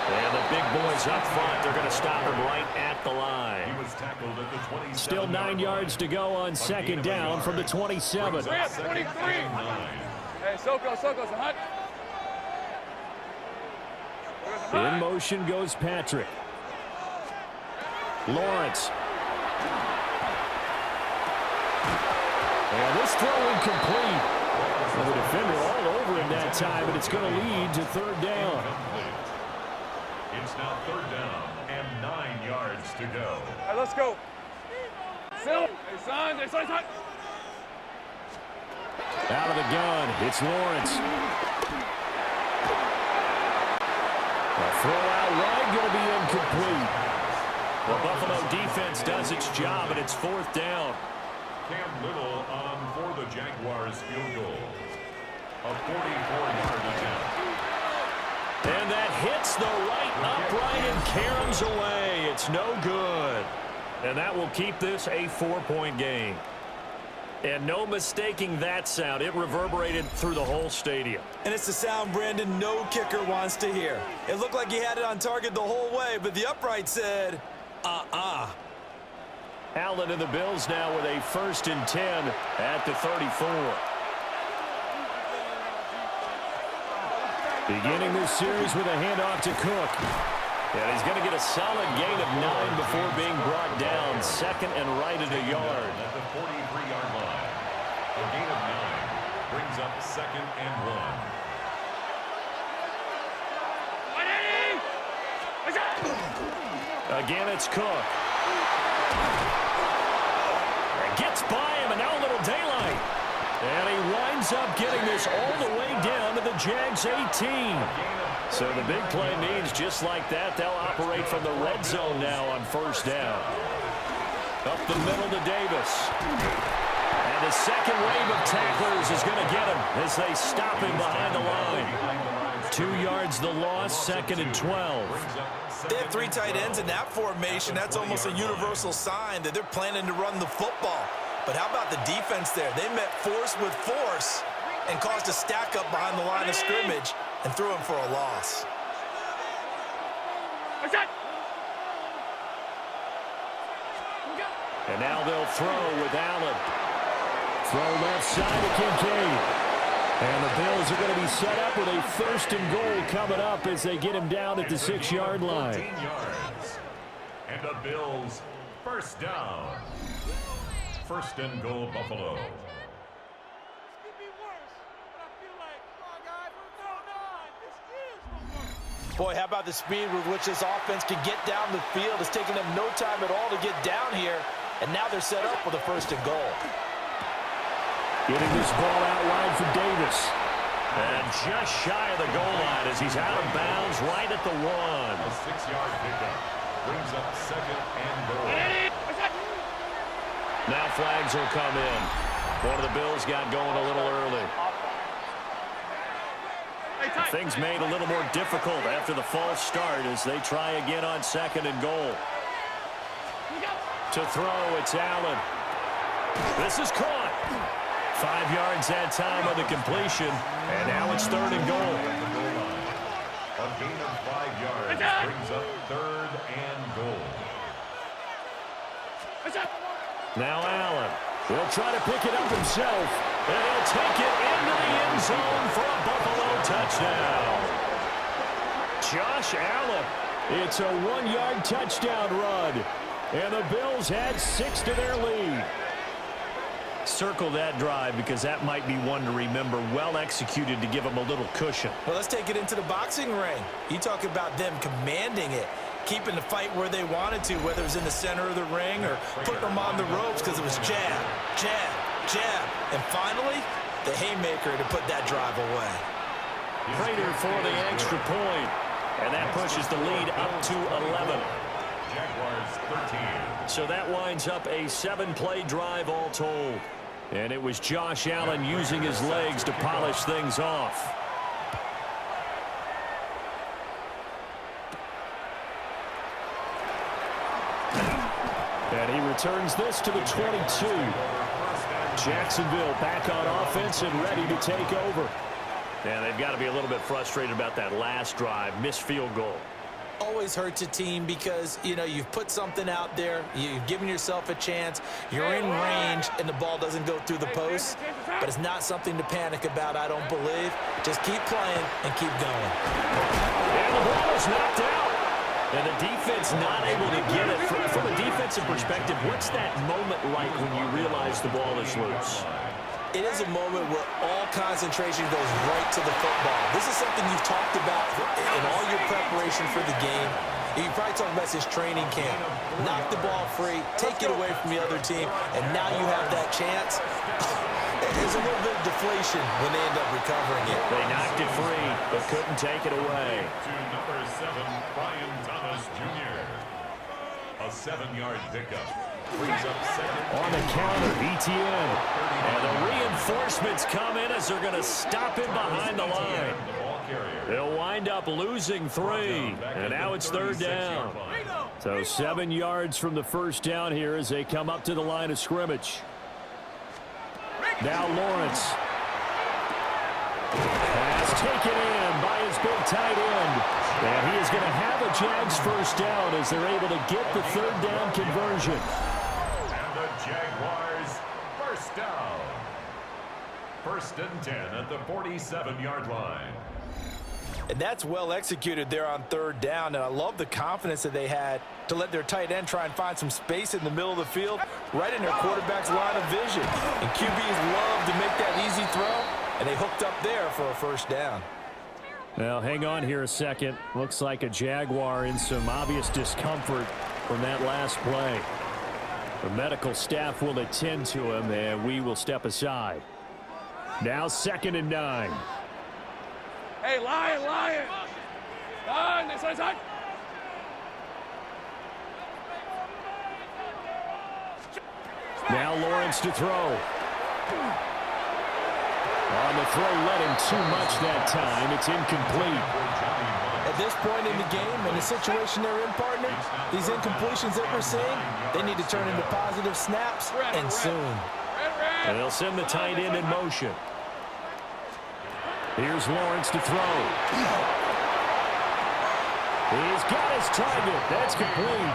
And the big boys up front, they're going to stop him right at the line. He was tackled at the 27. Still 9 yards to go on second down from the 27. 23. Hey, Soko, hot. In motion goes Patrick. Lawrence. And this throw incomplete. Well, the defender all over him that time, and it's going to lead to third down. It's now third down and 9 yards to go. Hey, let's go. Hey, son, hot. Out of the gun, it's Lawrence. A throw out right, going to be incomplete. The Buffalo defense does its job, and it's fourth down. Cam Little on for the Jaguars field goal. A 44-yard attempt. And that hits the right upright and caroms away. It's no good. And that will keep this a 4-point game. And no mistaking that sound. It reverberated through the whole stadium. And it's the sound Brandon no kicker wants to hear. It looked like he had it on target the whole way, but the upright said, Allen and the Bills now with a first and 10 at the 34. Beginning this series with a handoff to Cook. And he's going to get a solid gain of 9 before being brought down. Second and right at a yard. At the 43-yard line. A gain of 9 brings up second and 1. Again, it's Cook. And gets by him, and now a little daylight. And he winds up getting this all the way down to the Jags 18. So the big play means just like that, they'll operate from the red zone now on first down. Up the middle to Davis. And the second wave of tacklers is going to get him as they stop him behind the line. 2 yards the loss, second and 12. They have 3 tight ends in that formation. That's almost a universal sign that they're planning to run the football. But how about the defense there? They met force with force and caused a stack up behind the line of scrimmage and threw him for a loss. And now they'll throw with Allen. Throw left side to Kincaid. And the Bills are going to be set up with a first and goal coming up as they get him down at the 6-yard line. 14 yards. And the Bills first down. First and goal, Buffalo. Boy, how about the speed with which this offense can get down the field? It's taking them no time at all to get down here, and now they're set up for the 1st and goal. Getting this ball out wide for Davis. And just shy of the goal line as he's out of bounds right at the 1. A 6-yard pickup brings up 2nd and goal. Now flags will come in. One of the Bills got going a little early. Things made a little more difficult after the false start as they try again on 2nd and goal. To throw, it's Allen. This is caught. 5 yards that time on the completion, and now it's 3rd and goal. A gain of 5 yards brings up 3rd and goal. Now Allen will try to pick it up himself, and he'll take it into the end zone for a Buffalo touchdown. Josh Allen. It's a 1-yard touchdown run, and the Bills had 6 to their lead. Circle that drive because that might be one to remember. Well executed to give them a little cushion. Well, let's take it into the boxing ring. You talk about them commanding it, keeping the fight where they wanted to, whether it was in the center of the ring or putting them on the ropes because it was jab, jab, jab. And finally, the haymaker to put that drive away. Prater for the extra point, and that pushes the lead up to 11. Jaguars 13. So that winds up a 7-play drive all told. And it was Josh Allen using his legs to polish things off. And he returns this to the 22. Jacksonville back on offense and ready to take over. And they've got to be a little bit frustrated about that last drive, missed field goal. Always hurts a team because, you know, you've put something out there, you've given yourself a chance, you're in range, and the ball doesn't go through the post. But it's not something to panic about, I don't believe. Just keep playing and keep going. And the ball is knocked out. And the defense not able to get it. From a defensive perspective, what's that moment like when you realize the ball is loose? It is a moment where all concentration goes right to the football. This is something you've talked about in all your preparation for the game. You probably talked about this training camp. Knock the ball free, take it away from the other team, and now you have that chance. There's a little bit of deflation when they end up recovering it. They knocked it free, but couldn't take it away. To number 7, Brian Thomas Jr. A 7-yard pickup. Brings up 2nd. On the counter, ETN. And the reinforcements come in as they're going to stop him behind the line. They'll wind up losing 3. And now it's 3rd down. So 7 yards from the first down here as they come up to the line of scrimmage. Now Lawrence. Pass taken in by his big tight end. And he is going to have a Jags first down as they're able to get the 3rd down conversion. Jaguars first down. 1st and 10 at the 47-yard line. And that's well executed there on 3rd down. And I love the confidence that they had to let their tight end try and find some space in the middle of the field, right in their quarterback's line of vision. And QBs love to make that easy throw, and they hooked up there for a first down. Now, hang on here a second. Looks like a Jaguar in some obvious discomfort from that last play. The medical staff will attend to him, and we will step aside. Now 2nd and 9. Hey, Lion! Side. Now Lawrence to throw. On the throw, led him too much that time. It's incomplete. At this point in the game, and the situation they're in, partner, these incompletions that we're seeing, they need to turn into positive snaps, and soon. And they'll send the tight end in motion. Here's Lawrence to throw. He's got his target. That's complete.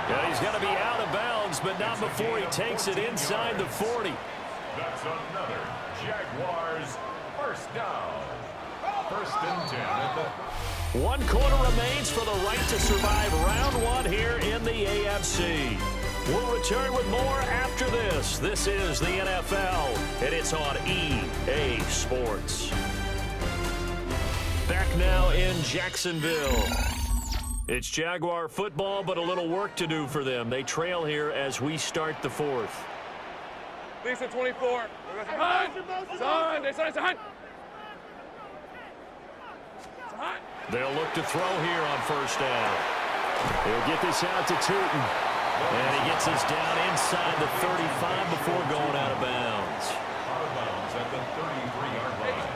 And he's going to be out of bounds, but not before he takes it inside the 40. That's another Jaguars first down. 1st and 10 at the 1 quarter remains for the right to survive round 1 here in the AFC. We'll return with more after this. This is the NFL, and it's on EA Sports. back now in Jacksonville. It's Jaguar football, but a little work to do for them. They trail here as we start the fourth. Lisa 24. They'll look to throw here on first down. He'll get this out to Tootin. And he gets us down inside the 35 before going out of bounds. Out of bounds at the 33-yard line.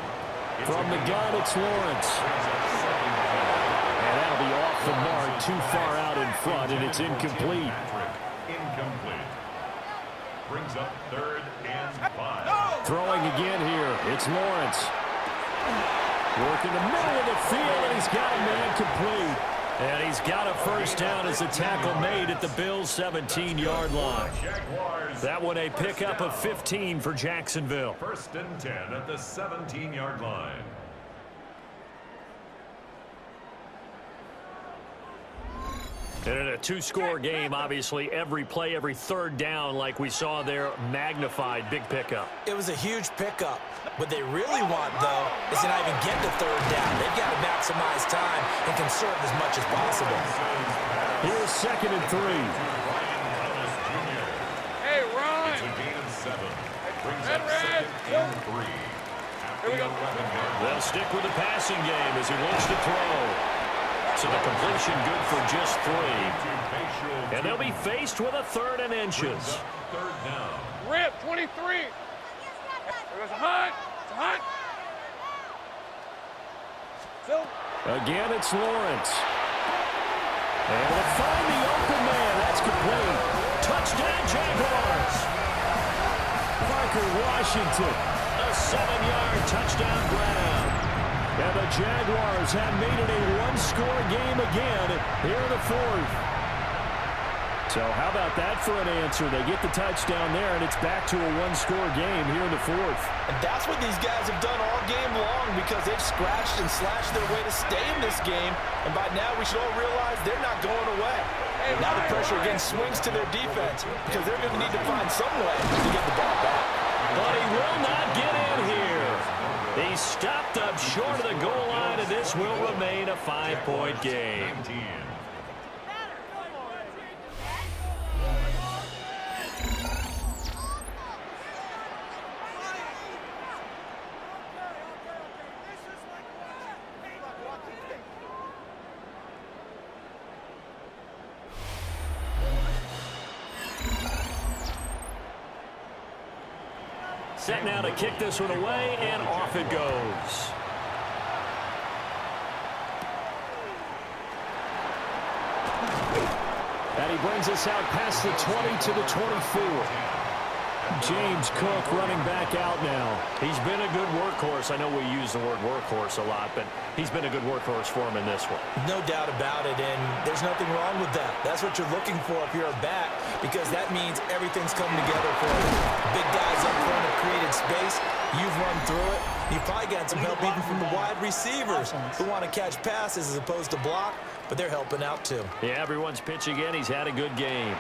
From the gun, it's Lawrence. And that'll be off the mark, too far out in front, and it's incomplete. Incomplete. Brings up 3rd and 5. Throwing again here, it's Lawrence. Working the middle of the field, and he's got a man complete. And he's got a first down as the tackle made at the Bills' 17-yard line. That one a pickup of 15 for Jacksonville. 1st and 10 at the 17-yard line. And in a two-score game, obviously, every play, every third down, like we saw there, magnified. Big pickup. It was a huge pickup. What they really want, though, is to not even get to 3rd down. They've got to maximize time and conserve as much as possible. Here's 2nd and 3. Hey, Ron. It's a gain of 7. Brings up Red. 2nd and 3. Here we go. They'll stick with the passing game as he looks to throw. So the completion good for just 3. And they'll be faced with a 3rd and inches. 3rd down. Rip, 23. There's a hunt. It's a hunt. Phil. Again, it's Lawrence. And they'll find the open man. That's complete. Touchdown, Jaguars. Parker Washington. A 7-yard touchdown grab. And the Jaguars have made it a one-score game again here in the fourth. So how about that for an answer? They get the touchdown there, and it's back to a one-score game here in the fourth. And that's what these guys have done all game long because they've scratched and slashed their way to stay in this game. And by now, we should all realize they're not going away. Now the pressure again swings to their defense because they're going to need to find some way to get the ball back. But he will not get in here. He stopped up short of the goal line, and this will remain a 5-point game. Set now to kick this one away, and off it goes. And he brings us out past the 20 to the 24. James Cook running back out now. He's been a good workhorse. I know we use the word workhorse a lot, but he's been a good workhorse for him in this one. No doubt about it, and there's nothing wrong with that. That's what you're looking for if you're a back, because that means everything's coming together for you. Big guys up front have created space. You've run through it. You've probably got some help even from the wide receivers who want to catch passes as opposed to block, but they're helping out too. Yeah, everyone's pitching in. He's had a good game.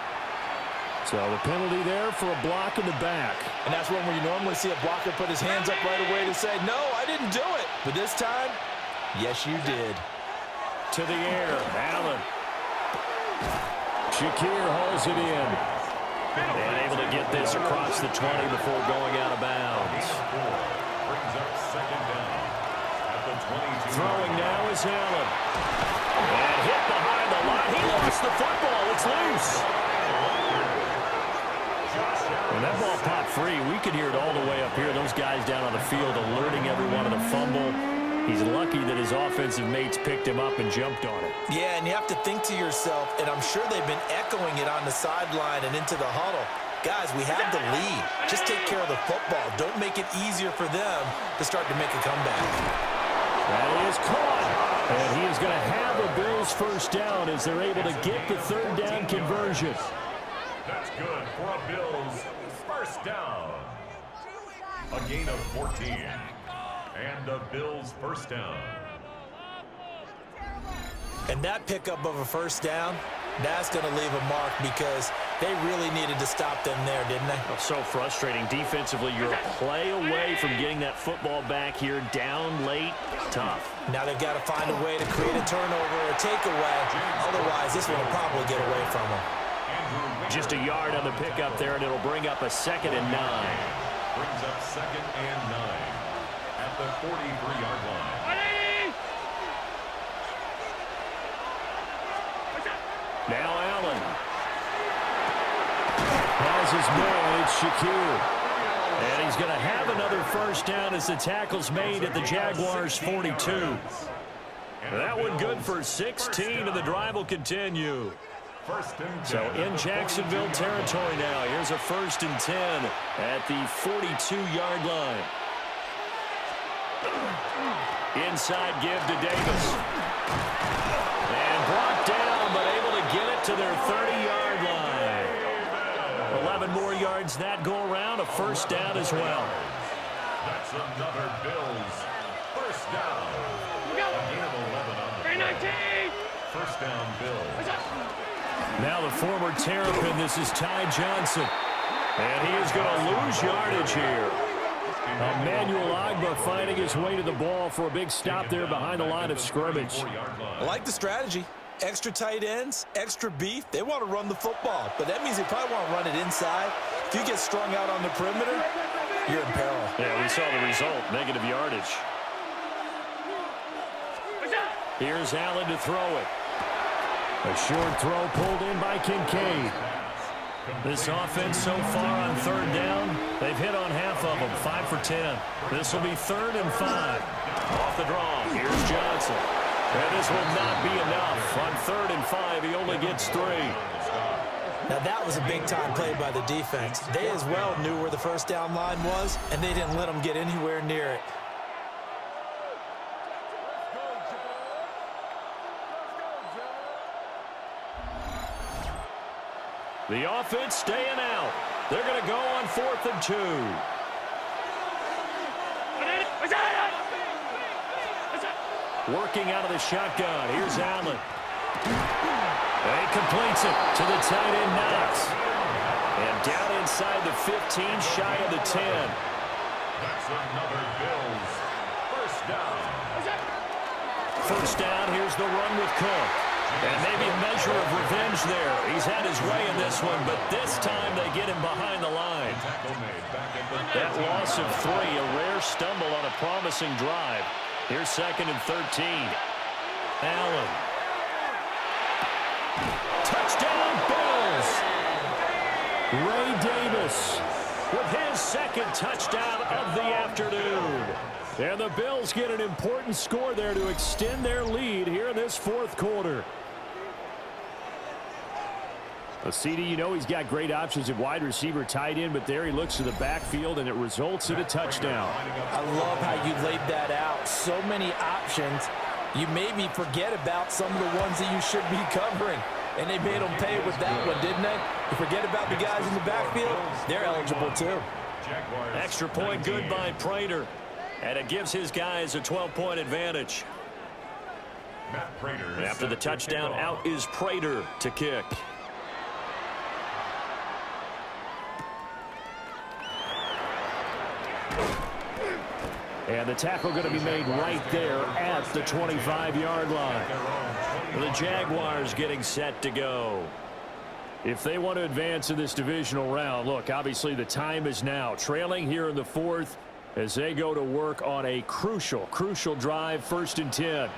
So the penalty there for a block in the back. And that's one where you normally see a blocker put his hands up right away to say, no, I didn't do it. But this time, yes, you did. To the air, Allen. Shakir hauls it in. And able to get this across the 20 before going out of bounds. Brings up 2nd down at the 22. Throwing now is Allen. And hit behind the line. He lost the football. It's loose. When that ball popped free, we could hear it all the way up here. Those guys down on the field alerting everyone of the fumble. He's lucky that his offensive mates picked him up and jumped on it. Yeah, and you have to think to yourself, and I'm sure they've been echoing it on the sideline and into the huddle. Guys, we have the lead. Just take care of the football. Don't make it easier for them to start to make a comeback. That is caught. And he is going to have a Bills first down as they're able to get the 3rd down conversion. That's good for a Bills first down. A gain of 14. And a Bills first down. And that pickup of a first down, that's going to leave a mark because They really needed to stop them there, didn't they? Oh, so frustrating. Defensively, you're a play away from getting that football back here. Down late, tough. Now they've got to find a way to create a turnover or a takeaway. Otherwise, this one will probably get away from them. Just a yard on the pickup there, and it'll bring up a 2nd and 9. Brings up 2nd and 9 at the 43-yard line. Now Allen has his man. It's Shakir. And he's going to have another first down as the tackle's made at the Jaguars' 42. That one good for 16, and the drive will continue. So in Jacksonville territory now. Here's a 1st and 10 at the 42-yard line. Inside give to Davis. And brought down, but able to get it to their 30-yard line. 11 more yards that go around, a first down as well. That's another Bills first down. A gain of 11 on the play. First down, Bills. Now the former Terrapin, this is Ty Johnson. And he is going to lose yardage here. Emmanuel Agba finding his way to the ball for a big stop there behind the line of scrimmage. I like the strategy. Extra tight ends, extra beef. They want to run the football, but that means they probably want to run it inside. If you get strung out on the perimeter, you're in peril. Yeah, we saw the result, negative yardage. Here's Allen to throw it. A short throw pulled in by Kincaid. This offense so far on 3rd down, they've hit on half of them, 5 for 10. This will be 3rd and 5. Off the draw, here's Johnson. And this will not be enough. On 3rd and 5, he only gets 3. Now that was a big-time play by the defense. They as well knew where the first down line was, and they didn't let them get anywhere near it. The offense staying out. They're going to go on 4th and 2. Working out of the shotgun. Here's Allen. And he completes it to the tight end, Knox. And down inside the 15, shy of the 10. That's another Bills first down. First down, here's the run with Cook. And maybe a measure of revenge there. He's had his way in this one, but this time they get him behind the line. That loss of 3, a rare stumble on a promising drive. Here's 2nd and 13. Allen. Touchdown, Bills! Ray Davis with his 2nd touchdown of the afternoon. And the Bills get an important score there to extend their lead here in this 4th quarter. CD, you know he's got great options at wide receiver, tight end, but there he looks to the backfield, and it results in a touchdown. I love how you laid that out. So many options. You maybe forget about some of the ones that you should be covering. And they made them pay with that one, didn't they? You forget about the guys in the backfield, they're eligible too. Extra point good by Prater. And it gives his guys a 12-point advantage. After the touchdown, out is Prater to kick. And the tackle going to be made right there at the 25-yard line. The Jaguars getting set to go. If they want to advance in this divisional round, look, obviously the time is now. Trailing here in the 4th as they go to work on a crucial drive, 1st and 10.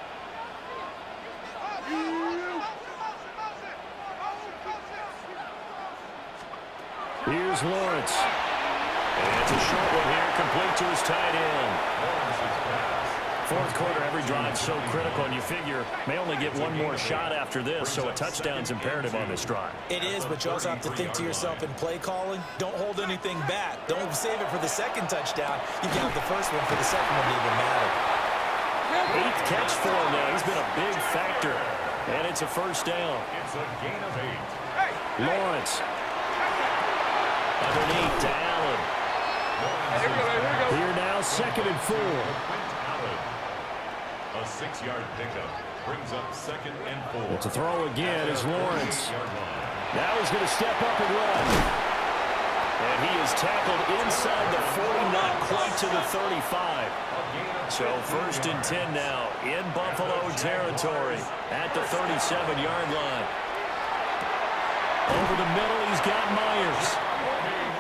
Here's Lawrence. And it's a short one here, complete to his tight end. 4th quarter, every drive so critical, and you figure may only get one more shot after this, so a touchdown's imperative on this drive. It is, but you also have to think to yourself in play calling, don't hold anything back. Don't save it for the 2nd touchdown. You can have the 1st one for the 2nd one to even matter. 8th catch for him now. He's been a big factor, and it's a first down. It's a gain of 8. Lawrence. Underneath to Allen. Here now, 2nd and 4. A 6-yard pickup. brings up 2nd and 4. To throw again is Lawrence. Now he's going to step up and run. And he is tackled inside the 40, not quite to the 35. So 1st and 10 now in Buffalo territory at the 37-yard line. Over the middle, he's got Myers.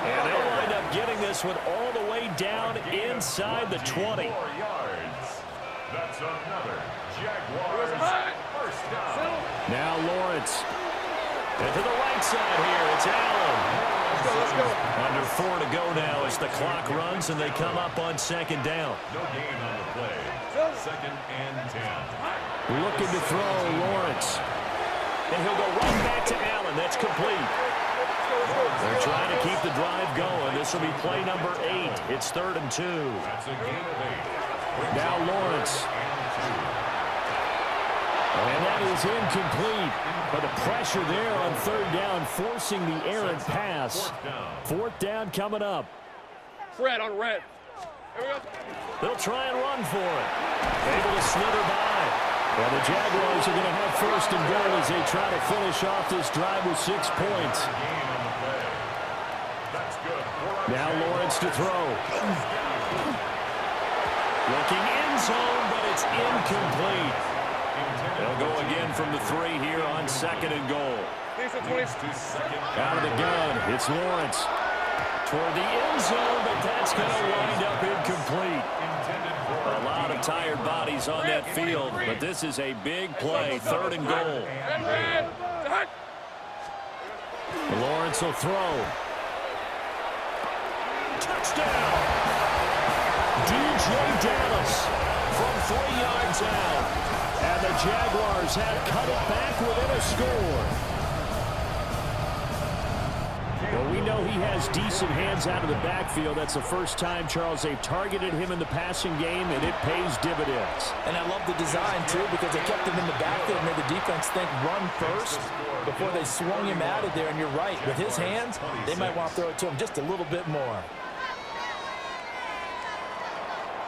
And they'll wind up getting this one all the way down inside the 20. That's another Jaguars first down. Now Lawrence. And to the right side here, it's Allen. Let's go. Under 4 to go now as the clock runs and they come up on 2nd down. No gain on the play. 2nd and 10. Looking to throw Lawrence. And he'll go right back to Allen. That's complete. They're trying to keep the drive going. This will be play number 8. It's 3rd and 2. That's a gain of 8. Now Lawrence. And that is incomplete. But the pressure there on 3rd down, forcing the errant pass. 4th down coming up. Fred on red. Here we go. They'll try and run for it. Able to slither by. And the Jaguars are going to have 1st and goal as they try to finish off this drive with 6 points. Now Lawrence to throw. Looking end zone, but it's incomplete. They'll go again from the 3 here on 2nd and goal. Out of the gun, it's Lawrence. Toward the end zone, but that's going to wind up incomplete. A lot of tired bodies on that field, but this is a big play, 3rd and goal. Lawrence will throw. Touchdown! DJ Dallas from 3 yards out. And the Jaguars have cut it back within a score. Well, we know he has decent hands out of the backfield. That's the first time, Charles, they've targeted him in the passing game, and it pays dividends. And I love the design, too, because they kept him in the backfield and made the defense think run first before they swung him out of there. And you're right, with his hands, they might want to throw it to him just a little bit more.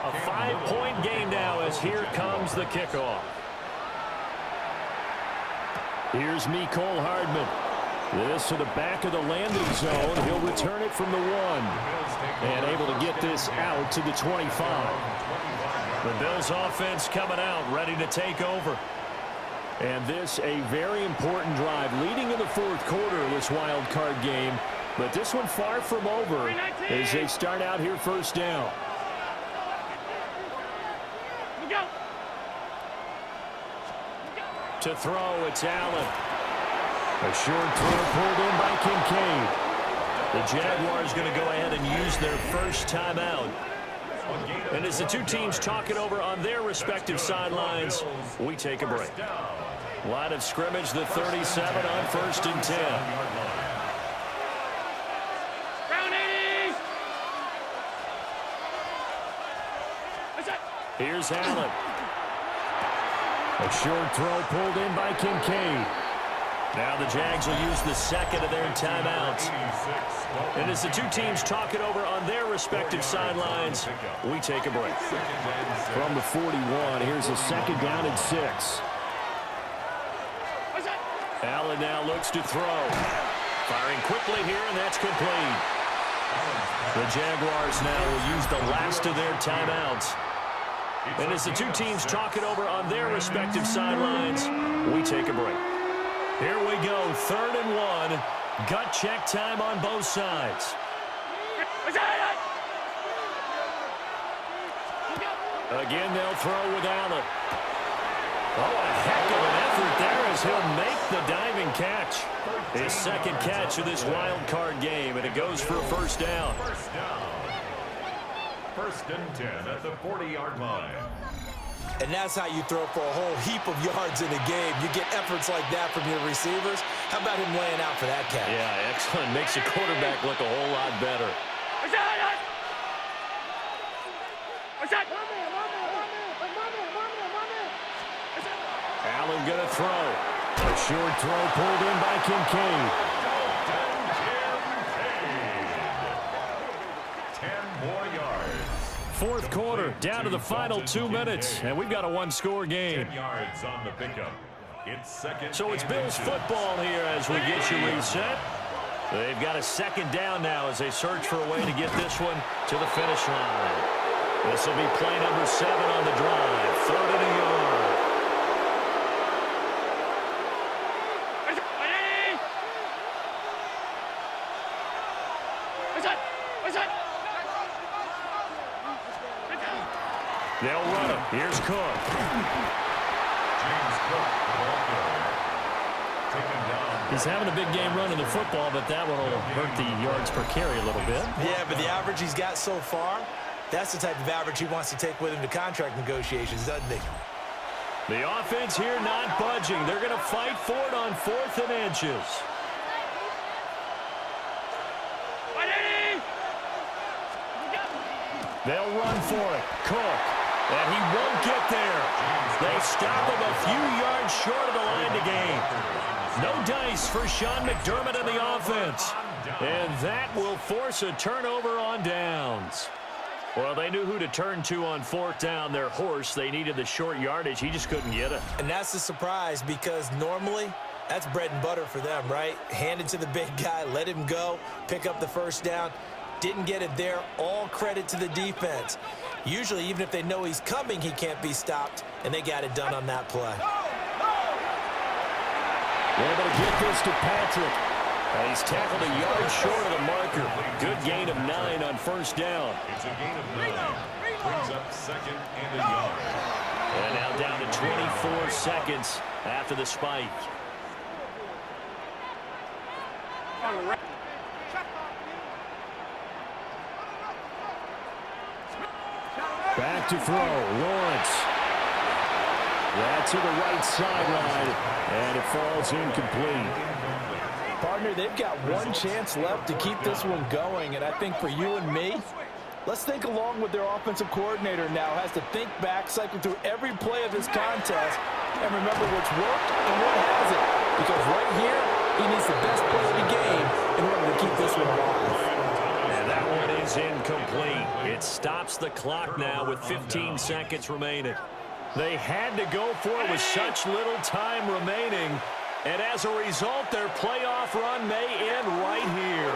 A 5-point game now as here comes the kickoff. Here's Mecole Hardman. This to the back of the landing zone. He'll return it from the 1. And able to get this out to the 25. The Bills offense coming out, ready to take over. And this a very important drive leading in the 4th quarter of this wild card game. But this one far from over as they start out here 1st down. To throw, it's Allen. A short throw pulled in by Kincaid. The Jaguars going to go ahead and use their first timeout. And as the two teams talk it over on their respective sidelines, we take a break. Line of scrimmage, the 37 on 1st and 10. Here's Allen. A short throw pulled in by Kincaid. Now the Jags will use the 2nd of their timeouts. And as the two teams talk it over on their respective sidelines, we take a break. From the 41, here's a 2nd down and 6. Allen now looks to throw. Firing quickly here, and that's complete. The Jaguars now will use the last of their timeouts. And as the two teams talk it over on their respective sidelines, we take a break. Here we go, 3rd and 1. Gut check time on both sides. Again, they'll throw with Allen. Oh, a heck of an effort there as he'll make the diving catch. His 2nd catch of this wild card game, and it goes for a 1st down. 1st and 10 at the 40-yard line. And that's how you throw for a whole heap of yards in a game. You get efforts like that from your receivers. How about him laying out for that catch? Yeah, excellent. Makes the quarterback look a whole lot better. Allen gonna throw. A short throw pulled in by Kincaid. 10 more yards. 4th quarter, down to the final 2 minutes, and we've got a one-score game. 10 yards on the pickup. It's second. So it's and Bills inches. football here as we get you reset. They've got a second down now as they search for a way to get this one to the finish line. This will be play number 7 on the drive. 3rd and a yard. They'll run him. Here's Cook. James Cook, the ball carrier. Taken down. He's having a big game running the football, but that one will hurt the yards per carry a little bit. Yeah, but the average he's got so far, that's the type of average he wants to take with him to contract negotiations, doesn't he? The offense here not budging. They're going to fight for it on 4th and inches. They'll run for it. Cook. And he won't get there. They stop him a few yards short of the line to gain. No dice for Sean McDermott and the offense. And that will force a turnover on downs. Well, they knew who to turn to on 4th down. Their horse, they needed the short yardage. He just couldn't get it. And that's the surprise because normally that's bread and butter for them, right? Hand it to the big guy, let him go, pick up the first down. Didn't get it there. All credit to the defense. Usually, even if they know he's coming, he can't be stopped, and they got it done on that play. They're able to get this to Patrick. And he's tackled a yard short of the marker. Good gain of 9 on 1st down. It's a gain of 9. Brings up 2nd and a yard. And now down to 24 seconds after the spike. Back to throw. Lawrence. That's to the right sideline. And it falls incomplete. Partner, they've got one chance left to keep this one going, and I think for you and me, let's think along with their offensive coordinator now. Has to think back, cycle through every play of this contest, and remember what's worked and what hasn't. Because right here, he needs the best play of the game in order to keep this one alive. And that one is incomplete. It stops the clock now with 15 seconds remaining. They had to go for it with such little time remaining. And as a result, their playoff run may end right here.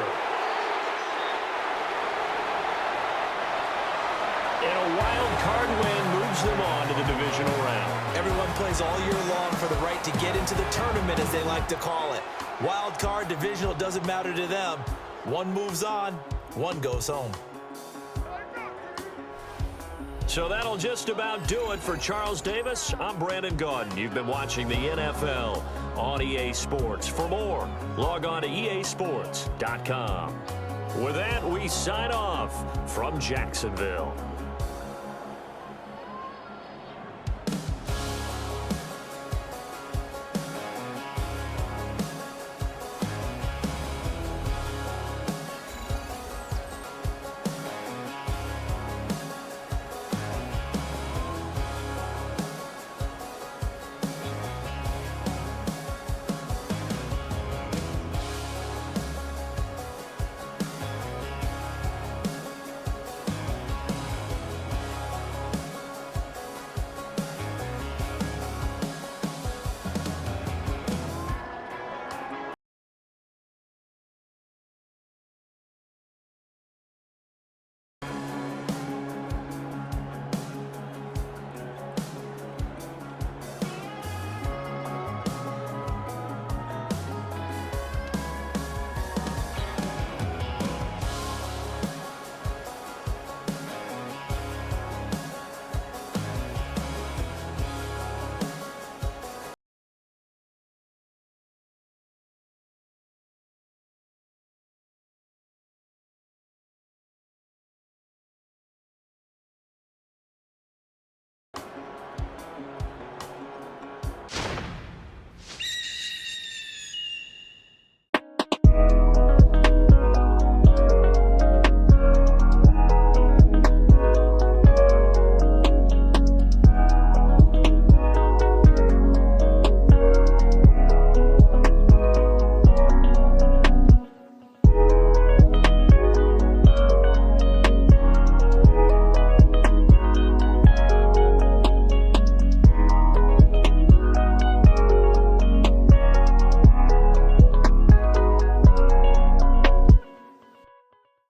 And a wild card win moves them on to the divisional round. Everyone plays all year long for the right to get into the tournament, as they like to call it. Wild card, divisional, doesn't matter to them. One moves on, one goes home. So that'll just about do it for Charles Davis. I'm Brandon Gaudin. You've been watching the NFL on EA Sports. For more, log on to easports.com. With that, we sign off from Jacksonville.